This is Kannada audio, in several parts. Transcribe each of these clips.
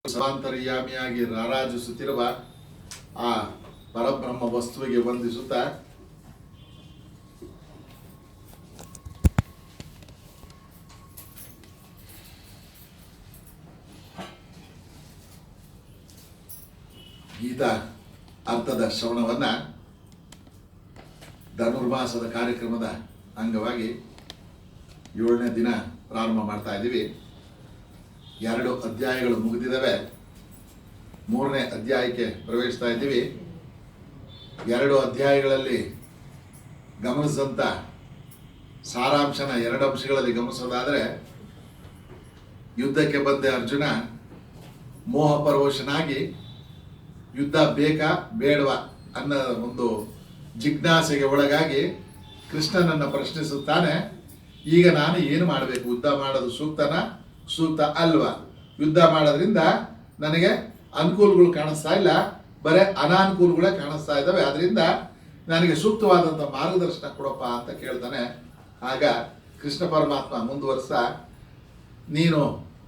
ಸರ್ವಾಂತರ್ಯಾಮಿಯಾಗಿ ರಾರಾಜಿಸುತ್ತಿರುವ ಆ ಪರಬ್ರಹ್ಮ ವಸ್ತುವಿಗೆ ವಂದಿಸುತ್ತಾ ಗೀತಾ ಅರ್ಥದ ಶ್ರವಣವನ್ನ ಧನುರ್ಮಾಸದ ಕಾರ್ಯಕ್ರಮದ ಅಂಗವಾಗಿ 7ನೇ ದಿನ ಪ್ರಾರಂಭ ಮಾಡ್ತಾ ಇದ್ದೀವಿ. 2 ಅಧ್ಯಾಯಗಳು ಮುಗಿದಿದ್ದಾವೆ. 3ನೇ ಅಧ್ಯಾಯಕ್ಕೆ ಪ್ರವೇಶಿಸ್ತಾ ಇದ್ದೀವಿ. 2 ಅಧ್ಯಾಯಗಳಲ್ಲಿ ಗಮನಿಸಿದಂಥ ಸಾರಾಂಶನ 2 ಅಂಶಗಳಲ್ಲಿ ಗಮನಿಸೋದಾದರೆ, ಯುದ್ಧಕ್ಕೆ ಬಂದ ಅರ್ಜುನ ಮೋಹಪರವಶನಾಗಿ ಯುದ್ಧ ಬೇಕಾ ಬೇಡವಾ ಅನ್ನೋ ಒಂದು ಜಿಜ್ಞಾಸೆಗೆ ಒಳಗಾಗಿ ಕೃಷ್ಣನನ್ನು ಪ್ರಶ್ನಿಸುತ್ತಾನೆ. ಈಗ ನಾನು ಏನು ಮಾಡಬೇಕು? ಯುದ್ಧ ಮಾಡೋದು ಸೂಕ್ತನಾ ಸೂಕ್ತ ಅಲ್ವಾ? ಯುದ್ಧ ಮಾಡೋದ್ರಿಂದ ನನಗೆ ಅನುಕೂಲಗಳು ಕಾಣಿಸ್ತಾ ಇಲ್ಲ, ಬರೇ ಅನಾನುಕೂಲಗಳೇ ಕಾಣಿಸ್ತಾ ಇದ್ದಾವೆ. ಅದರಿಂದ ನನಗೆ ಸೂಕ್ತವಾದಂಥ ಮಾರ್ಗದರ್ಶನ ಕೊಡಪ್ಪ ಅಂತ ಕೇಳ್ತಾನೆ. ಆಗ ಕೃಷ್ಣ ಪರಮಾತ್ಮ ಮುಂದುವರ್ಸ್ತಾ, ನೀನು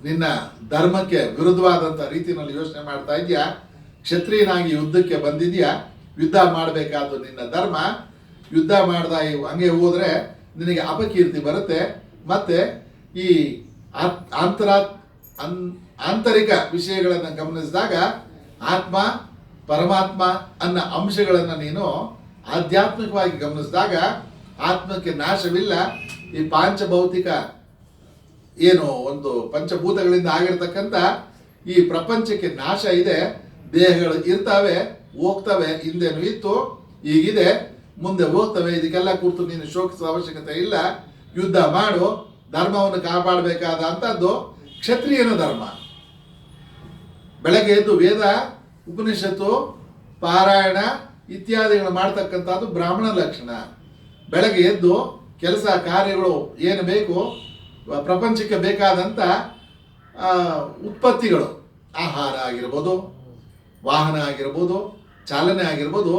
ನಿನ್ನ ಧರ್ಮಕ್ಕೆ ವಿರುದ್ಧವಾದಂಥ ರೀತಿಯಲ್ಲಿ ಯೋಚನೆ ಮಾಡ್ತಾ ಇದೆಯಾ. ಕ್ಷತ್ರಿಯನಾಗಿ ಯುದ್ಧಕ್ಕೆ ಬಂದಿದ್ಯಾ, ಯುದ್ಧ ಮಾಡಬೇಕಾದ್ದು ನಿನ್ನ ಧರ್ಮ. ಯುದ್ಧ ಮಾಡ್ದ ಹಂಗೆ ಹೋದ್ರೆ ನಿನಗೆ ಅಪಕೀರ್ತಿ ಬರುತ್ತೆ. ಮತ್ತೆ ಈ ಆಂತರಿಕ ವಿಷಯಗಳನ್ನು ಗಮನಿಸಿದಾಗ ಆತ್ಮ ಪರಮಾತ್ಮ ಅನ್ನೋ ಅಂಶಗಳನ್ನು ನೀನು ಆಧ್ಯಾತ್ಮಿಕವಾಗಿ ಗಮನಿಸಿದಾಗ ಆತ್ಮಕ್ಕೆ ನಾಶವಿಲ್ಲ. ಈ ಪಾಂಚಭೌತಿಕ ಏನು ಒಂದು ಪಂಚಭೂತಗಳಿಂದ ಆಗಿರ್ತಕ್ಕಂಥ ಈ ಪ್ರಪಂಚಕ್ಕೆ ನಾಶ ಇದೆ. ದೇಹಗಳು ಇರ್ತವೆ, ಹೋಗ್ತವೆ. ಹಿಂದೆನೂ ಇತ್ತು, ಈಗಿದೆ, ಮುಂದೆ ಹೋಗ್ತವೆ. ಇದಕ್ಕೆಲ್ಲ ಕುರಿತು ನೀನು ಶೋಕಿಸುವ ಅವಶ್ಯಕತೆ ಇಲ್ಲ. ಯುದ್ಧ ಮಾಡು. ಧರ್ಮವನ್ನು ಕಾಪಾಡಬೇಕಾದ ಅಂತದ್ದು ಕ್ಷತ್ರಿಯನ ಧರ್ಮ. ಬೆಳಗ್ಗೆ ಎದ್ದು ವೇದ ಉಪನಿಷತ್ತು ಪಾರಾಯಣ ಇತ್ಯಾದಿಗಳು ಮಾಡ್ತಕ್ಕಂಥದ್ದು ಬ್ರಾಹ್ಮಣ ಲಕ್ಷಣ. ಬೆಳಗ್ಗೆ ಎದ್ದು ಕೆಲಸ ಕಾರ್ಯಗಳು ಏನು ಬೇಕು, ಪ್ರಪಂಚಕ್ಕೆ ಬೇಕಾದಂಥ ಉತ್ಪತ್ತಿಗಳು, ಆಹಾರ ಆಗಿರ್ಬೋದು, ವಾಹನ ಆಗಿರ್ಬೋದು, ಚಾಲನೆ ಆಗಿರ್ಬೋದು,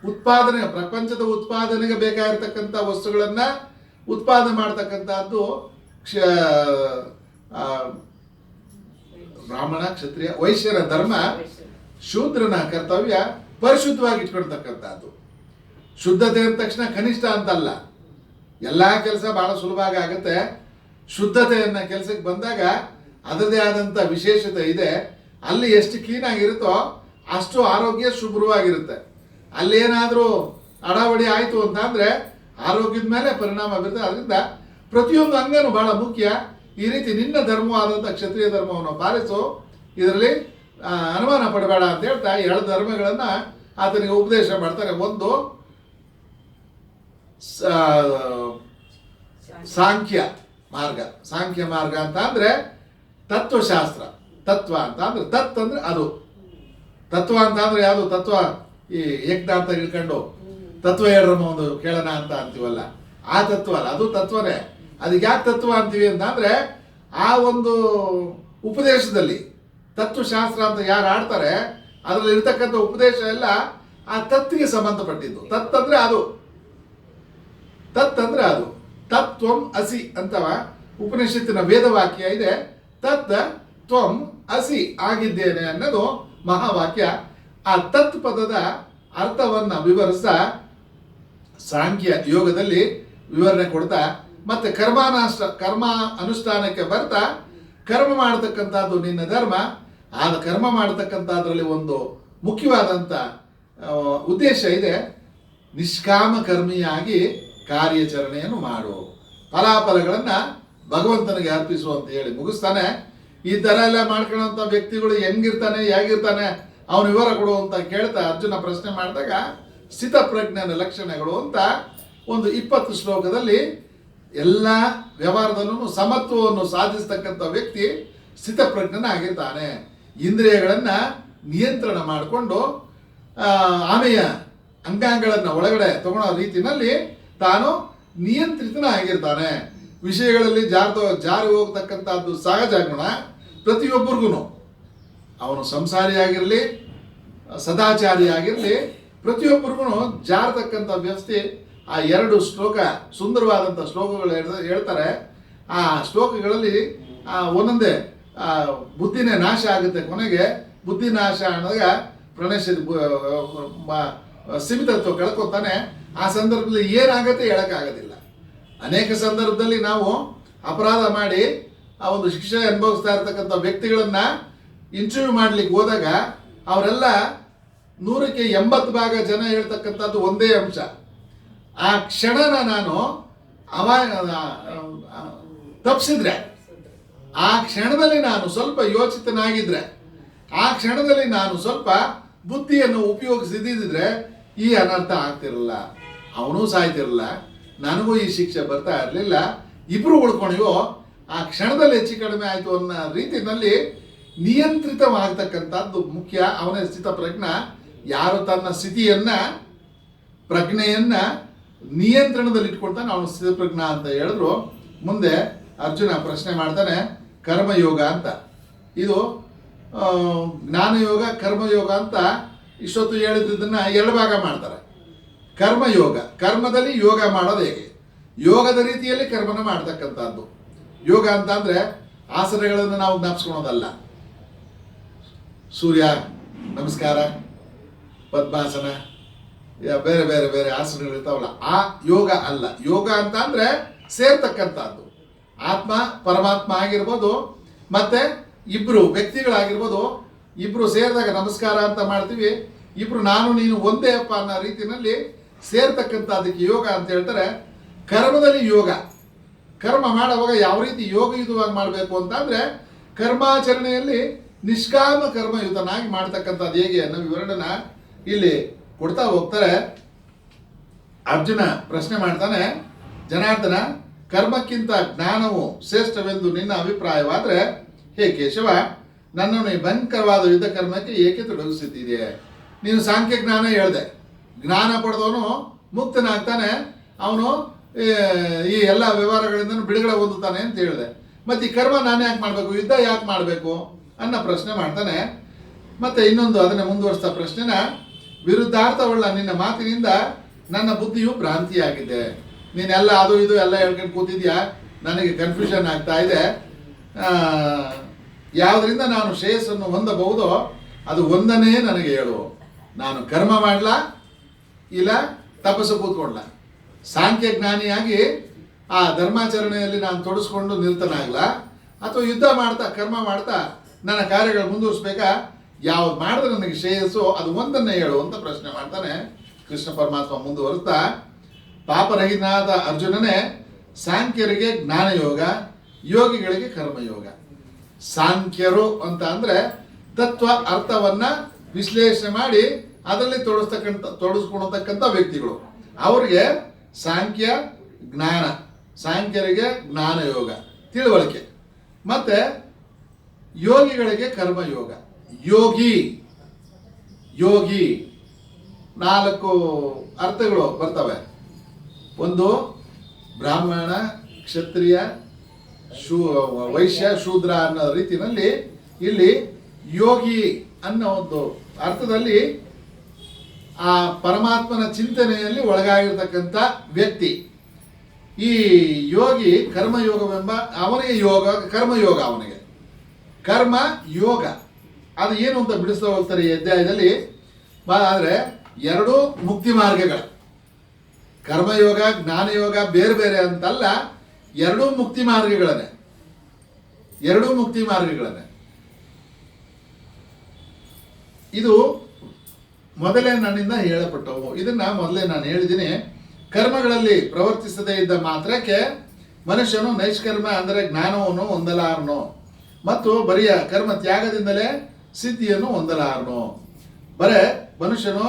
ಉತ್ಪಾದನೆ, ಪ್ರಪಂಚದ ಉತ್ಪಾದನೆಗೆ ಬೇಕಾಗಿರ್ತಕ್ಕಂಥ ವಸ್ತುಗಳನ್ನು ಉತ್ಪಾದನೆ ಮಾಡ್ತಕ್ಕಂಥದ್ದು ಬ್ರಾಹ್ಮಣ ಕ್ಷತ್ರಿಯ ವೈಶ್ಯರ ಧರ್ಮ. ಶೂದ್ರನ ಕರ್ತವ್ಯ ಪರಿಶುದ್ಧವಾಗಿ ಇಟ್ಕೊಳ್ತಕ್ಕಂಥದ್ದು. ಶುದ್ಧತೆ ಅಂದ ತಕ್ಷಣ ಕನಿಷ್ಠ ಅಂತಲ್ಲ, ಎಲ್ಲ ಕೆಲಸ ಬಹಳ ಸುಲಭವಾಗಿ ಆಗುತ್ತೆ. ಶುದ್ಧತೆಯನ್ನ ಕೆಲಸಕ್ಕೆ ಬಂದಾಗ ಅದರದೇ ಆದಂಥ ವಿಶೇಷತೆ ಇದೆ. ಅಲ್ಲಿ ಎಷ್ಟು ಕ್ಲೀನ್ ಆಗಿರುತ್ತೋ ಅಷ್ಟು ಆರೋಗ್ಯ ಶುಭ್ರವಾಗಿರುತ್ತೆ. ಅಲ್ಲೇನಾದರೂ ಅಡಾವಡಿ ಆಯಿತು ಅಂತಂದರೆ ಆರೋಗ್ಯದ ಮೇಲೆ ಪರಿಣಾಮ ಬೀರುತ್ತೆ. ಅದರಿಂದ ಪ್ರತಿಯೊಂದು ಅಂಗನೂ ಬಹಳ ಮುಖ್ಯ. ಈ ರೀತಿ ನಿನ್ನ ಧರ್ಮವಾದಂಥ ಕ್ಷತ್ರಿಯ ಧರ್ಮವನ್ನು ಪಾಲಿಸು, ಇದರಲ್ಲಿ ಅನುಮಾನ ಪಡಬೇಡ ಅಂತ ಹೇಳ್ತಾ 2 ಧರ್ಮಗಳನ್ನು ಆತನಿಗೆ ಉಪದೇಶ ಮಾಡ್ತಾರೆ. ಒಂದು ಸಾಂಖ್ಯ ಮಾರ್ಗ. ಸಾಂಖ್ಯ ಮಾರ್ಗ ಅಂತ ಅಂದರೆ ತತ್ವಶಾಸ್ತ್ರ. ತತ್ವ ಅಂತ ಅಂದರೆ ತತ್ ಅಂದರೆ ಅದು. ತತ್ವ ಅಂತ ಅಂದರೆ ಯಾವುದು? ತತ್ವ ಈ ಏಕ್ದ ಅಂತ ಇಳ್ಕೊಂಡು ತತ್ವ ಹೇಳ್ರಮ್ಮ ಒಂದು ಕೇಳೋಣ ಅಂತ ಅಂತೀವಲ್ಲ, ಆ ತತ್ವ ಅಲ್ಲ, ಅದು ತತ್ವನೇ. ಅದಕ್ಕೆ ಯಾಕೆ ತತ್ವ ಅಂತೀವಿ ಅಂತಂದರೆ ಆ ಒಂದು ಉಪದೇಶದಲ್ಲಿ ತತ್ವಶಾಸ್ತ್ರ ಅಂತ ಯಾರು ಆಡ್ತಾರೆ ಅದರಲ್ಲಿ ಇರ್ತಕ್ಕಂಥ ಉಪದೇಶ ಎಲ್ಲ ಆ ತತ್ವಿಗೆ ಸಂಬಂಧಪಟ್ಟಿದ್ದು. ತತ್ ಅಂದರೆ ಅದು. ತತ್ ಅಂದರೆ ಅದು. ತತ್ವಂ ಅಸಿ ಅಂತವ ಉಪನಿಷತ್ತಿನ ವೇದವಾಕ್ಯ ಇದೆ. ತತ್ ತ್ವಂ ಅಸಿ ಆಗಿದ್ದೇನೆ ಅನ್ನೋದು ಮಹಾವಾಕ್ಯ. ಆ ತತ್ ಪದದ ಅರ್ಥವನ್ನು ವಿವರಿಸ್ತಾ ಸಾಂಖ್ಯ ಯೋಗದಲ್ಲಿ ವಿವರಣೆ ಕೊಡ್ತಾ ಮತ್ತೆ ಕರ್ಮ ಅನುಷ್ಠಾನಕ್ಕೆ ಬರ್ತಾ ಕರ್ಮ ಮಾಡತಕ್ಕಂಥದ್ದು ನಿನ್ನ ಧರ್ಮ. ಆ ಕರ್ಮ ಮಾಡತಕ್ಕಂಥದ್ರಲ್ಲಿ ಒಂದು ಮುಖ್ಯವಾದಂಥ ಉದ್ದೇಶ ಇದೆ. ನಿಷ್ಕಾಮ ಕರ್ಮಿಯಾಗಿ ಕಾರ್ಯಾಚರಣೆಯನ್ನು ಮಾಡು, ಫಲಾಫಲಗಳನ್ನು ಭಗವಂತನಿಗೆ ಅರ್ಪಿಸು ಅಂತ ಹೇಳಿ ಮುಗಿಸ್ತಾನೆ. ಈ ಥರ ಎಲ್ಲ ಮಾಡ್ಕೊಳ್ಳೋಂಥ ವ್ಯಕ್ತಿಗಳು ಹೆಂಗಿರ್ತಾನೆ, ಹೇಗಿರ್ತಾನೆ, ಅವನು ವಿವರ ಕೊಡು ಅಂತ ಕೇಳ್ತಾ ಅರ್ಜುನ ಪ್ರಶ್ನೆ ಮಾಡಿದಾಗ ಸ್ಥಿತಪ್ರಜ್ಞನ ಲಕ್ಷಣಗಳು ಅಂತ ಒಂದು 20 ಶ್ಲೋಕದಲ್ಲಿ ಎಲ್ಲ ವ್ಯವಹಾರದಲ್ಲೂ ಸಮತ್ವವನ್ನು ಸಾಧಿಸ್ತಕ್ಕಂಥ ವ್ಯಕ್ತಿ ಸ್ಥಿತಪ್ರಜ್ಞನಾಗಿರ್ತಾನೆ. ಇಂದ್ರಿಯಗಳನ್ನು ನಿಯಂತ್ರಣ ಮಾಡಿಕೊಂಡು ಆಮೆಯ ಅಂಗಾಂಗಗಳನ್ನು ಒಳಗಡೆ ತಗೊಳ್ಳೋ ರೀತಿಯಲ್ಲಿ ತಾನು ನಿಯಂತ್ರಿತನಾಗಿರ್ತಾನೆ. ವಿಷಯಗಳಲ್ಲಿ ಜಾರಿ ಹೋಗ್ತಕ್ಕಂಥದ್ದು ಸಹಜ ಗುಣ ಪ್ರತಿಯೊಬ್ಬರಿಗೂ. ಅವನು ಸಂಸಾರಿಯಾಗಿರಲಿ, ಸದಾಚಾರಿಯಾಗಿರಲಿ, ಪ್ರತಿಯೊಬ್ಬರಿಗೂ ಜಾರತಕ್ಕಂಥ ವ್ಯವಸ್ಥೆ. ಆ 2 ಶ್ಲೋಕ ಸುಂದರವಾದಂಥ ಶ್ಲೋಕಗಳು ಹೇಳ್ತಾರೆ. ಆ ಶ್ಲೋಕಗಳಲ್ಲಿ ಒಂದೊಂದೇ ಬುದ್ಧಿನೇ ನಾಶ ಆಗುತ್ತೆ. ಕೊನೆಗೆ ಬುದ್ಧಿ ನಾಶ ಅನ್ನೋದಾಗ ಪ್ರಣಶ ಸೀಮಿತತ್ವ ಕಳ್ಕೊತಾನೆ. ಆ ಸಂದರ್ಭದಲ್ಲಿ ಏನಾಗುತ್ತೆ ಹೇಳೋಕ್ಕಾಗೋದಿಲ್ಲ. ಅನೇಕ ಸಂದರ್ಭದಲ್ಲಿ ನಾವು ಅಪರಾಧ ಮಾಡಿ ಆ ಒಂದು ಶಿಕ್ಷೆ ಅನುಭವಿಸ್ತಾ ಇರ್ತಕ್ಕಂಥ ವ್ಯಕ್ತಿಗಳನ್ನ ಇಂಟರ್ವ್ಯೂ ಮಾಡ್ಲಿಕ್ಕೆ ಹೋದಾಗ ಅವರೆಲ್ಲ 100ಕ್ಕೆ 80 ಭಾಗ ಜನ ಹೇಳ್ತಕ್ಕಂಥದ್ದು ಒಂದೇ ಅಂಶ. ಆ ಕ್ಷಣನ ನಾನು ತಪ್ಪಿಸಿದ್ರೆ, ಆ ಕ್ಷಣದಲ್ಲಿ ನಾನು ಸ್ವಲ್ಪ ಯೋಚಿತನಾಗಿದ್ರೆ, ಆ ಕ್ಷಣದಲ್ಲಿ ನಾನು ಸ್ವಲ್ಪ ಬುದ್ಧಿಯನ್ನು ಉಪಯೋಗಿಸಿದ್ರೆ ಈ ಅನರ್ಥ ಆಗ್ತಿರಲಿಲ್ಲ, ಅವನೂ ಸಾಯ್ತಿರಲಿಲ್ಲ, ನನಗೂ ಈ ಶಿಕ್ಷೆ ಬರ್ತಾ ಇರಲಿಲ್ಲ, ಇಬ್ರು ಉಳ್ಕೊಂಡಿವೋ. ಆ ಕ್ಷಣದಲ್ಲಿ ಹೆಚ್ಚು ಕಡಿಮೆ ಆಯಿತು ಅನ್ನೋ ರೀತಿಯಲ್ಲಿ ನಿಯಂತ್ರಿತವಾಗತಕ್ಕಂಥದ್ದು ಮುಖ್ಯ. ಅವನ ಸ್ಥಿತಪ್ರಜ್ಞ. ಯಾರು ತನ್ನ ಸ್ಥಿತಿಯನ್ನ ಪ್ರಜ್ಞೆಯನ್ನ ನಿಯಂತ್ರಣದಲ್ಲಿ ಇಟ್ಕೊಳ್ತಾನೆ ಅವನು ಸ್ಥಿತಪ್ರಜ್ಞ ಅಂತ ಹೇಳಿದ್ರು. ಮುಂದೆ ಅರ್ಜುನ ಪ್ರಶ್ನೆ ಮಾಡ್ತಾನೆ, ಕರ್ಮಯೋಗ ಅಂತ. ಇದು ಜ್ಞಾನಯೋಗ ಕರ್ಮಯೋಗ ಅಂತ ಇಷ್ಟೊತ್ತು ಹೇಳಿದ್ದನ್ನ 2 ಭಾಗ ಮಾಡ್ತಾರೆ. ಕರ್ಮಯೋಗ, ಕರ್ಮದಲ್ಲಿ ಯೋಗ ಮಾಡೋದು ಹೇಗೆ, ಯೋಗದ ರೀತಿಯಲ್ಲಿ ಕರ್ಮನ ಮಾಡ್ತಕ್ಕಂಥದ್ದು. ಯೋಗ ಅಂತ ಅಂದ್ರೆ ಆಸನಗಳನ್ನು ನಾವು ಜ್ಞಾಪಿಸ್ಕೊಳೋದಲ್ಲ. ಸೂರ್ಯ ನಮಸ್ಕಾರ, ಪದ್ಮಾಸನ, ಬೇರೆ ಬೇರೆ ಬೇರೆ ಆಸನಗಳಿರ್ತಾವಲ್ಲ, ಆ ಯೋಗ ಅಲ್ಲ. ಯೋಗ ಅಂತ ಅಂದ್ರೆ ಸೇರ್ತಕ್ಕಂಥದ್ದು. ಆತ್ಮ ಪರಮಾತ್ಮ ಆಗಿರ್ಬೋದು, ಮತ್ತೆ ಇಬ್ರು ವ್ಯಕ್ತಿಗಳಾಗಿರ್ಬೋದು, ಇಬ್ರು ಸೇರಿದಾಗ ನಮಸ್ಕಾರ ಅಂತ ಮಾಡ್ತೀವಿ. ಇಬ್ರು ನಾನು ನೀನು ಒಂದೇ ಅಪ್ಪ ಅನ್ನೋ ರೀತಿಯಲ್ಲಿ ಸೇರ್ತಕ್ಕಂಥದ್ದಕ್ಕೆ ಯೋಗ ಅಂತ ಹೇಳ್ತಾರೆ. ಕರ್ಮದಲ್ಲಿ ಯೋಗ, ಕರ್ಮ ಮಾಡುವಾಗ ಯಾವ ರೀತಿ ಯೋಗಯುತವಾಗಿ ಮಾಡಬೇಕು ಅಂತಂದ್ರೆ ಕರ್ಮಾಚರಣೆಯಲ್ಲಿ ನಿಷ್ಕಾಮ ಕರ್ಮಯುತನಾಗಿ ಮಾಡ್ತಕ್ಕಂಥದ್ದು ಹೇಗೆ ಅನ್ನೋ ವಿವರಣೆನ ಇಲ್ಲಿ ಕೊಡ್ತಾ ಹೋಗ್ತಾರೆ. ಅರ್ಜುನ ಪ್ರಶ್ನೆ ಮಾಡ್ತಾನೆ, ಜನಾರ್ದನ, ಕರ್ಮಕ್ಕಿಂತ ಜ್ಞಾನವು ಶ್ರೇಷ್ಠವೆಂದು ನಿನ್ನ ಅಭಿಪ್ರಾಯವಾದ್ರೆ ಹೇ ಕೇಶವ, ನನ್ನನ್ನು ಈ ಭಯಂಕರವಾದ ಯುದ್ಧ ಕರ್ಮಕ್ಕೆ ಏಕೆ ತೊಡಗಿಸುತ್ತಿದೆ? ನೀನು ಸಾಂಖ್ಯ ಜ್ಞಾನ ಹೇಳ್ದೆ, ಜ್ಞಾನ ಪಡೆದವನು ಮುಕ್ತನಾಗ್ತಾನೆ, ಅವನು ಈ ಎಲ್ಲ ವ್ಯವಹಾರಗಳಿಂದ ಬಿಡುಗಡೆ ಹೊಂದುತ್ತಾನೆ ಅಂತ ಹೇಳಿದೆ. ಮತ್ತೆ ಈ ಕರ್ಮ ನಾನು ಯಾಕೆ ಮಾಡಬೇಕು, ಯುದ್ಧ ಯಾಕೆ ಮಾಡಬೇಕು ಅನ್ನೋ ಪ್ರಶ್ನೆ ಮಾಡ್ತಾನೆ. ಮತ್ತೆ ಇನ್ನೊಂದು ಅದನ್ನ ಮುಂದುವರಿಸ್ತಾ ಪ್ರಶ್ನೆನ, ವಿರುದ್ಧಾರ್ಥವುಳ್ಳ ನಿನ್ನ ಮಾತಿನಿಂದ ನನ್ನ ಬುದ್ಧಿಯು ಭ್ರಾಂತಿಯಾಗಿದೆ. ನೀನೆಲ್ಲ ಅದು ಇದು ಎಲ್ಲ ಹೇಳ್ಕೊಂಡು ಕೂತಿದ್ಯಾ, ನನಗೆ ಕನ್ಫ್ಯೂಷನ್ ಆಗ್ತಾ ಇದೆ. ಯಾವುದರಿಂದ ನಾನು ಶ್ರೇಯಸ್ಸನ್ನು ಹೊಂದಬಹುದೋ ಅದು ಒಂದನೇ ನನಗೆ ಹೇಳು. ನಾನು ಕರ್ಮ ಮಾಡ್ಲಾ ಇಲ್ಲ ತಪಸ್ಸು ಕೂತ್ಕೊಳ್ಳ, ಸಾಂಖ್ಯ ಜ್ಞಾನಿಯಾಗಿ ಆ ಧರ್ಮಾಚರಣೆಯಲ್ಲಿ ನಾನು ತೊಡಸ್ಕೊಂಡು ನಿಲ್ತನಾಗ್ಲ, ಅಥವಾ ಯುದ್ಧ ಮಾಡ್ತಾ ಕರ್ಮ ಮಾಡ್ತಾ ನನ್ನ ಕಾರ್ಯಗಳು ಮುಂದುವರಿಸ್ಬೇಕಾ? ಯಾವ್ದು ಮಾಡಿದ್ರೆ ನನಗೆ ಶ್ರೇಯಸ್ಸು ಅದು ಒಂದನ್ನೇ ಹೇಳು ಅಂತ ಪ್ರಶ್ನೆ ಮಾಡ್ತಾನೆ. ಕೃಷ್ಣ ಪರಮಾತ್ಮ ಮುಂದುವರಿಸ್ತಾ, ಪಾಪರಹಿತನಾದ ಅರ್ಜುನನೇ, ಸಾಂಖ್ಯರಿಗೆ ಜ್ಞಾನಯೋಗ, ಯೋಗಿಗಳಿಗೆ ಕರ್ಮಯೋಗ. ಸಾಂಖ್ಯರು ಅಂತ ಅಂದ್ರೆ ತತ್ವ ಅರ್ಥವನ್ನ ವಿಶ್ಲೇಷಣೆ ಮಾಡಿ ಅದರಲ್ಲಿ ತೊಡಗಿಸ್ಕೊಳ್ತಕ್ಕಂಥ ವ್ಯಕ್ತಿಗಳು, ಅವರಿಗೆ ಸಾಂಖ್ಯ ಜ್ಞಾನ, ಸಾಂಖ್ಯರಿಗೆ ಜ್ಞಾನಯೋಗ ತಿಳುವಳಿಕೆ, ಮತ್ತೆ ಯೋಗಿಗಳಿಗೆ ಕರ್ಮಯೋಗ. ಯೋಗಿ ಯೋಗಿ 4 ಅರ್ಥಗಳು ಬರ್ತವೆ. ಒಂದು ಬ್ರಾಹ್ಮಣ, ಕ್ಷತ್ರಿಯ, ವೈಶ್ಯ, ಶೂದ್ರ ಅನ್ನೋ ರೀತಿಯಲ್ಲಿ ಇಲ್ಲಿ ಯೋಗಿ ಅನ್ನೋ ಒಂದು ಅರ್ಥದಲ್ಲಿ ಆ ಪರಮಾತ್ಮನ ಚಿಂತನೆಯಲ್ಲಿ ಒಳಗಾಗಿರ್ತಕ್ಕಂಥ ವ್ಯಕ್ತಿ. ಈ ಯೋಗಿ ಕರ್ಮಯೋಗವೆಂಬ ಅವನಿಗೆ ಯೋಗ, ಕರ್ಮಯೋಗ ಅವನಿಗೆ ಕರ್ಮ ಯೋಗ ಅದು ಏನು ಅಂತ ಬಿಡಿಸ್ತಾ ಹೋಗ್ತಾರೆ ಈ ಅಧ್ಯಾಯದಲ್ಲಿ. ಆದರೆ 2 ಮುಕ್ತಿ ಮಾರ್ಗಗಳು, ಕರ್ಮಯೋಗ ಜ್ಞಾನಯೋಗ ಬೇರೆ ಬೇರೆ ಅಂತಲ್ಲ, 2 ಮುಕ್ತಿ ಮಾರ್ಗಗಳನ್ನೇ, 2 ಮುಕ್ತಿ ಮಾರ್ಗಗಳನ್ನೇ. ಇದು ಮೊದಲೇ ನನ್ನಿಂದ ಹೇಳಪಟ್ಟವು. ಇದನ್ನ ಮೊದಲೇ ನಾನು ಹೇಳಿದ್ದೀನಿ. ಕರ್ಮಗಳಲ್ಲಿ ಪ್ರವರ್ತಿಸದೇ ಇದ್ದ ಮಾತ್ರಕ್ಕೆ ಮನುಷ್ಯನು ನೈಷ್ಕರ್ಮ ಅಂದರೆ ಜ್ಞಾನವನ್ನು ಹೊಂದಲಾರನು, ಮತ್ತು ಬರಿಯ ಕರ್ಮ ತ್ಯಾಗದಿಂದಲೇ ಸಿದ್ಧಿಯನ್ನು ಹೊಂದಲಾರನು. ಬರೇ ಮನುಷ್ಯನು